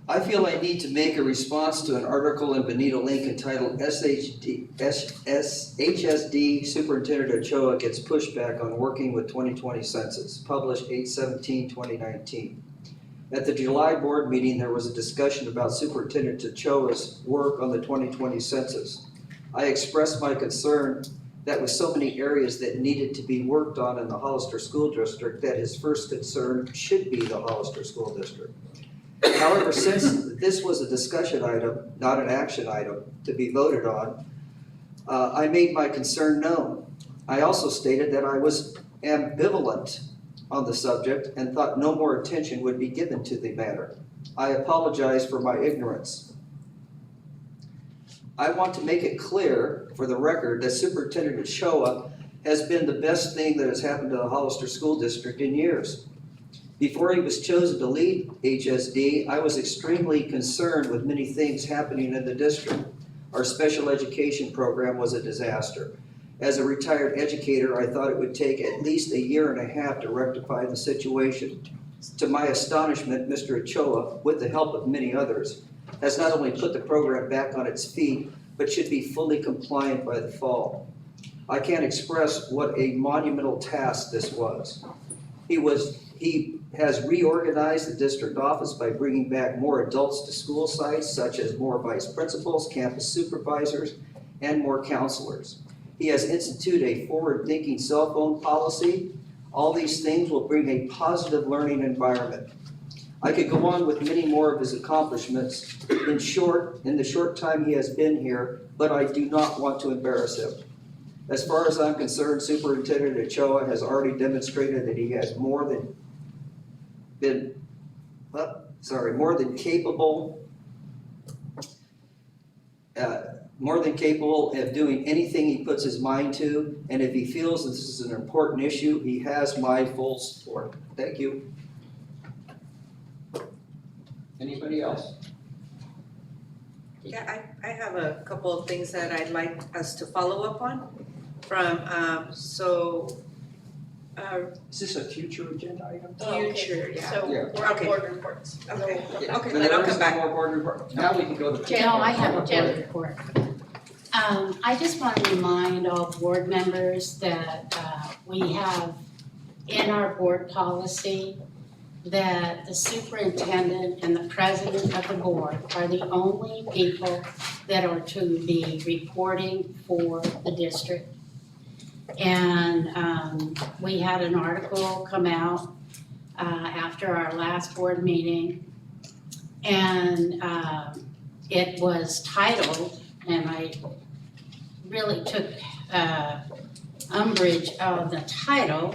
I feel I need to make a response to an article in Bonita Link entitled HSD Superintendent Ochoa Gets Pushback on Working with 2020 Census, published 8/17/2019. At the July board meeting, there was a discussion about Superintendent Ochoa's work on the 2020 census. I expressed my concern that with so many areas that needed to be worked on in the Hollister School District, that his first concern should be the Hollister School District. However, since this was a discussion item, not an action item to be voted on, I made my concern known. I also stated that I was ambivalent on the subject and thought no more attention would be given to the matter. I apologize for my ignorance. I want to make it clear for the record that Superintendent Ochoa has been the best thing that has happened to the Hollister School District in years. Before he was chosen to lead HSD, I was extremely concerned with many things happening in the district. Our special education program was a disaster. As a retired educator, I thought it would take at least a year and a half to rectify the situation. To my astonishment, Mr. Ochoa, with the help of many others, has not only put the program back on its feet, but should be fully compliant by the fall. I can't express what a monumental task this was. He has reorganized the district office by bringing back more adults to school sites, such as more vice principals, campus supervisors, and more counselors. He has instituted a forward-thinking cell phone policy. All these things will bring a positive learning environment. I could go on with many more of his accomplishments in the short time he has been here, but I do not want to embarrass him. As far as I'm concerned, Superintendent Ochoa has already demonstrated that he has more than capable of doing anything he puts his mind to, and if he feels this is an important issue, he has my full support. Thank you. Anybody else? Yeah, I have a couple of things that I'd like us to follow up on from, Is this a future agenda item? future, yeah. So Yeah. we're on Okay. board reports. Okay, Yeah, okay, but then I'll there is come back. no more board report. Now we can go to. No, I have a Jen. board report. I just want to remind all board members that we have in our board policy that the superintendent and the president of the board are the only people that are to be reporting for the district. And we had an article come out after our last board meeting. And it was titled, and I really took umbrage of the title,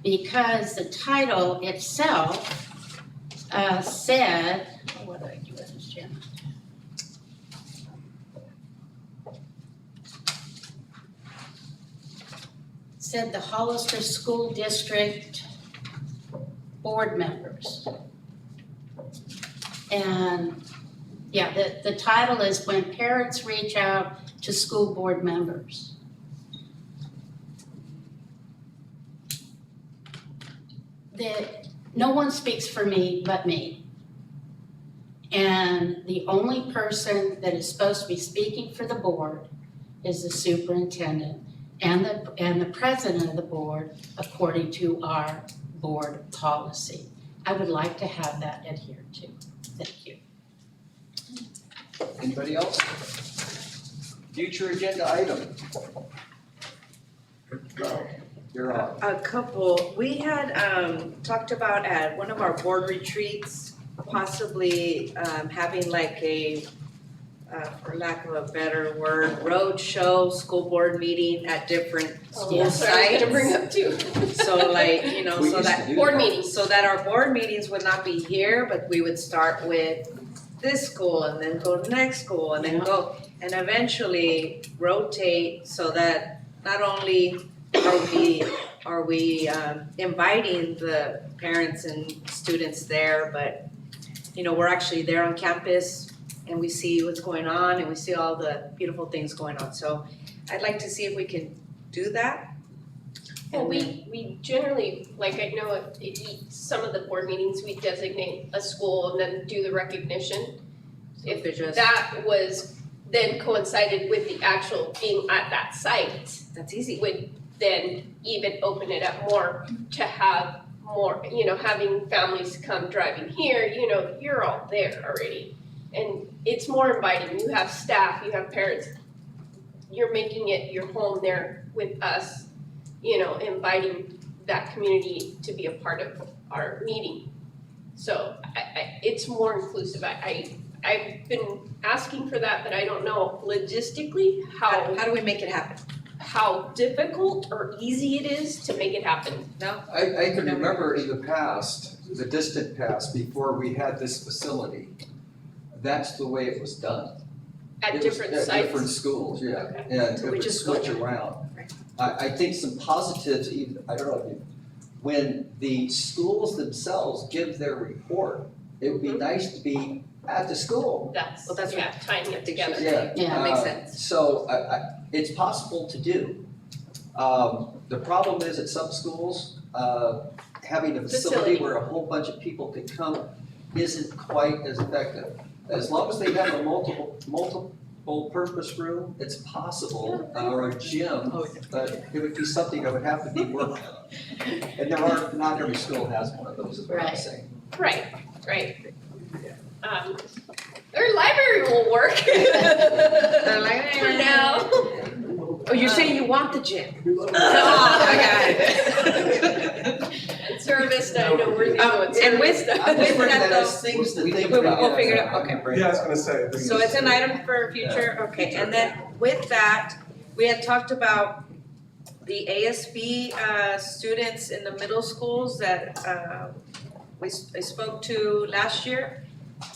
because the title itself said, what did I do with this, Jim? Said the Hollister School District Board Members. And yeah, the title is When Parents Reach Out to School Board Members. No one speaks for me but me. And the only person that is supposed to be speaking for the board is the superintendent and the president of the board, according to our board policy. I would like to have that adhered to. Thank you. Anybody else? Future agenda item. You're on. A couple, we had talked about at one of our board retreats, possibly having like a, for lack of a better word, road show, school board meeting at different school That's what I was sites. gonna bring up too. So like, you know, We so used to that, do Board that. meetings. so that our board meetings would not be here, but we would start with this school and then go to the next school and then go, and eventually rotate so that not only are we inviting the parents and students there, but, you know, we're actually there on campus and we see what's going on and we see all the beautiful things going on. So I'd like to see if we can do that. Well, we generally, like I know at some of the board meetings, we designate a school and then do the recognition. If they're just- that was then coincided with the actual being at that site, That's easy. would then even open it up more to have more, you know, having families come driving here, you know, you're all there already. And it's more inviting, you have staff, you have parents, you're making it your home there with us, you know, inviting that community to be a part of our meeting. So it's more inclusive, I've been asking for that, but I don't know logistically How do we make it happen? how difficult or easy it is to make it happen. No? I can remember in the past, the distant past, before we had this facility, that's the way it was done. At It was different sites. At different schools, yeah, Okay. and So it we would just go switch there. around. Right. I think some positives, even, I don't know, if you- when the schools themselves give their report, it would be nice to be at the school. That's, Well, that's yeah, tying it together. Yeah. That makes sense. So it's possible to do. The problem is at some schools, having a facility Facility. where a whole bunch of people could come isn't quite as effective. As long as they have a multiple purpose room, it's possible, or a gym, but it would be something that would have to be worked on. And not every school has one of those, is what I'm Right. saying. Right. Their library will work. For now. Oh, you're saying you want the gym? Oh, I got it. And Service, I know where they're going. And with Service. I'm just bringing that that though, as things to we- think we'll about. figure it out, okay. Yeah, I was gonna say. So it's an item for future, okay, and then with that, we had talked about the ASB students in the middle schools that I spoke to last year.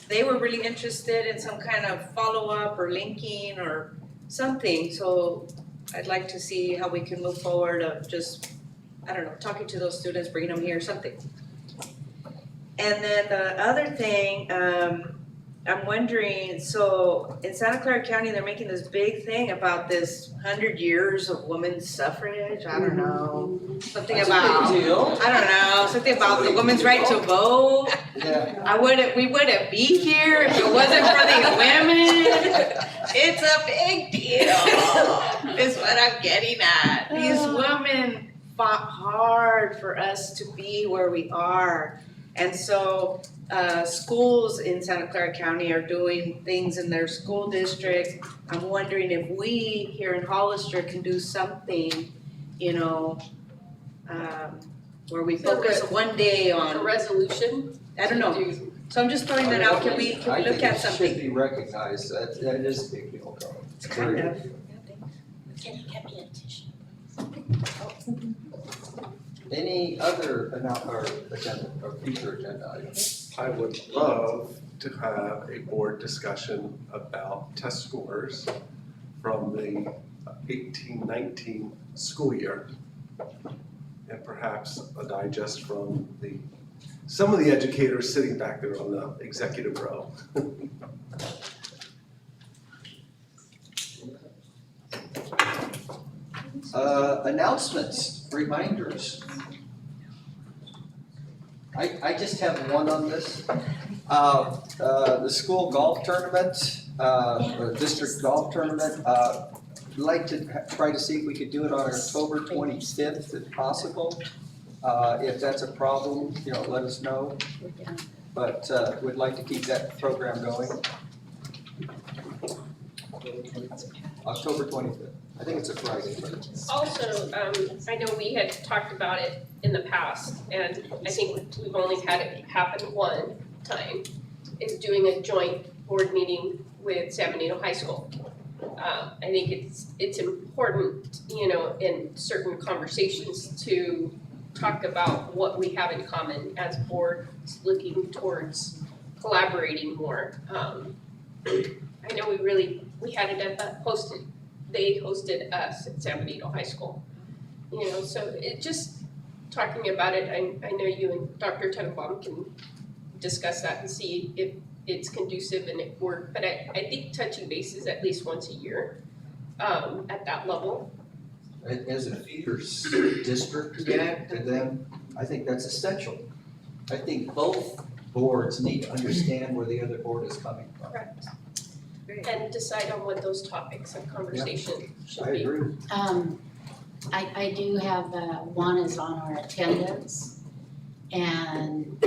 They were really interested in some kind of follow-up or linking or something, so I'd like to see how we can move forward of just, I don't know, talking to those students, bringing them here, something. And then the other thing, I'm wondering, so in Santa Clara County, they're making this big thing about this 100 years of women's suffrage, I don't know. Something That's a about, big deal. I don't know, something about the women's right to vote. Yeah. We wouldn't be here if it wasn't for these women. It's a big deal, is what I'm getting at. These women fought hard for us to be where we are. And so, schools in Santa Clara County are doing things in their school districts. I'm wondering if we here in Hollister can do something, you know, where we focus one day on. A resolution? I don't know. So I'm just throwing that out. Can we look at I think it something? should be recognized, that is a big deal, Carl. It's kind of. Can you get me a tissue? Any other agenda, or future agenda items? I would love to have a board discussion about test scores from the 18-19 school year. And perhaps a digest from some of the educators sitting back there on the executive row. Announcements, reminders. I just have one on this. The school golf tournament, district golf tournament, I'd like to try to see if we could do it on October 25th if possible. If that's a problem, you know, let us know. But we'd like to keep that program going. October 25th. I think it's a Friday. Also, I know we had talked about it in the past, and I think we've only had it happen one time, is doing a joint board meeting with San Benito High School. I think it's important, you know, in certain conversations to talk about what we have in common as boards looking towards collaborating more. I know we had it hosted. They hosted us at San Benito High School. You know, so it just talking about it, I know you and Dr. Tenenbaum can discuss that and see if it's conducive and it worked. But I think touching bases at least once a year at that level. As a feeder district to them, I think that's essential. I think both boards need to understand where the other board is coming from. Correct. And decide on what those topics of conversation should be. I agree. I do have, one is on our attendance. And,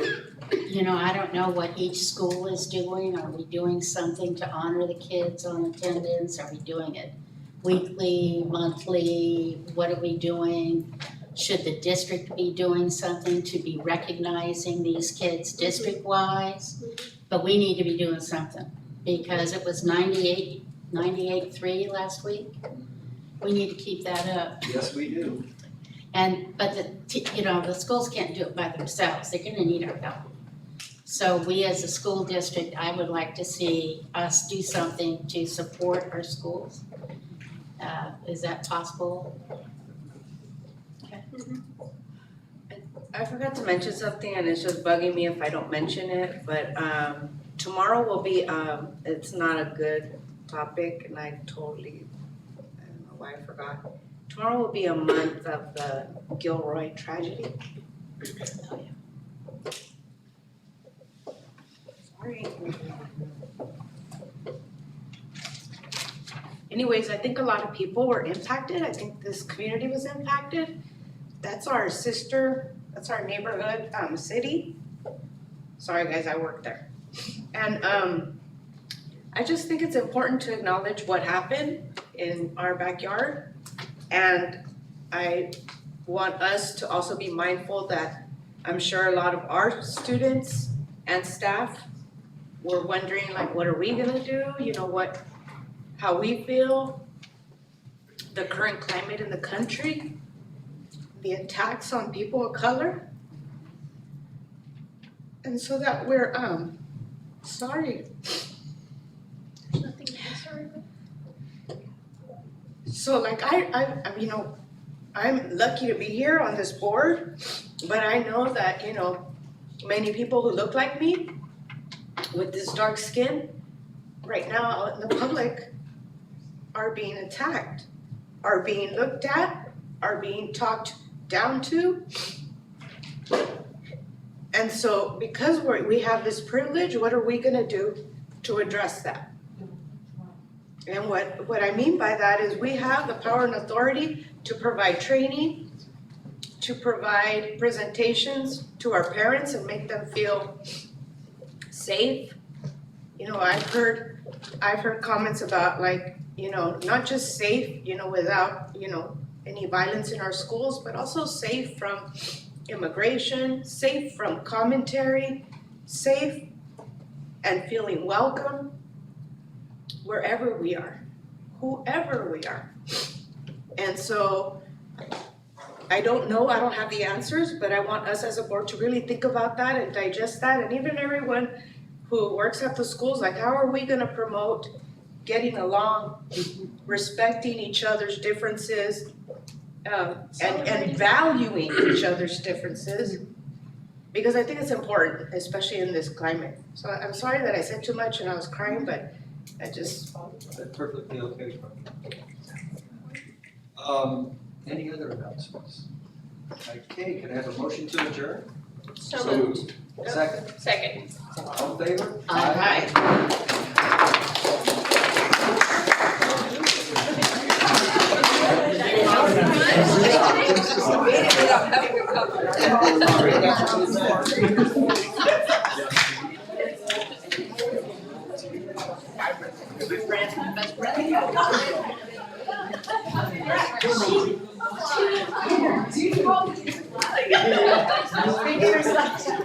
you know, I don't know what each school is doing. Are we doing something to honor the kids on attendance? Are we doing it weekly, monthly? What are we doing? Should the district be doing something to be recognizing these kids district-wise? But we need to be doing something because it was 98.3 last week. We need to keep that up. Yes, we do. But the schools can't do it by themselves. They're gonna need our help. So we as a school district, I would like to see us do something to support our schools. Is that possible? Okay. I forgot to mention something and it's just bugging me if I don't mention it, but tomorrow will be, it's not a good topic and I don't know why I forgot. Tomorrow will be a month of the Gilroy tragedy. Sorry. Anyways, I think a lot of people were impacted. I think this community was impacted. That's our neighborhood, city. Sorry guys, I work there. And I just think it's important to acknowledge what happened in our backyard. And I want us to also be mindful that I'm sure a lot of our students and staff were wondering like, what are we gonna do? You know, how we feel, the current climate in the country, the attacks on people of color. And so that we're sorry. There's nothing to be sorry about. So like I'm lucky to be here on this board, but I know that, many people who look like me with this dark skin, right now out in the public, are being attacked, are being looked at, are being talked down to. And so because we have this privilege, what are we gonna do to address that? And what I mean by that is we have the power and authority to provide training, to provide presentations to our parents and make them feel safe. You know, I've heard comments about like, you know, not just safe, you know, without, you know, any violence in our schools, but also safe from immigration, safe from commentary, safe and feeling welcome wherever we are, whoever we are. And so I don't know, I don't have the answers, but I want us as a board to really think about that and digest that, and even everyone who works at the schools, like how are we gonna promote getting along, respecting each other's differences, and valuing each other's differences, because I think it's important, especially in this climate. So I'm sorry that I said too much and I was crying, but I just. That's perfectly okay. Any other announcements? Okay, can I have a motion to adjourn? So moved. Second? Second. All in favor? Fingers left.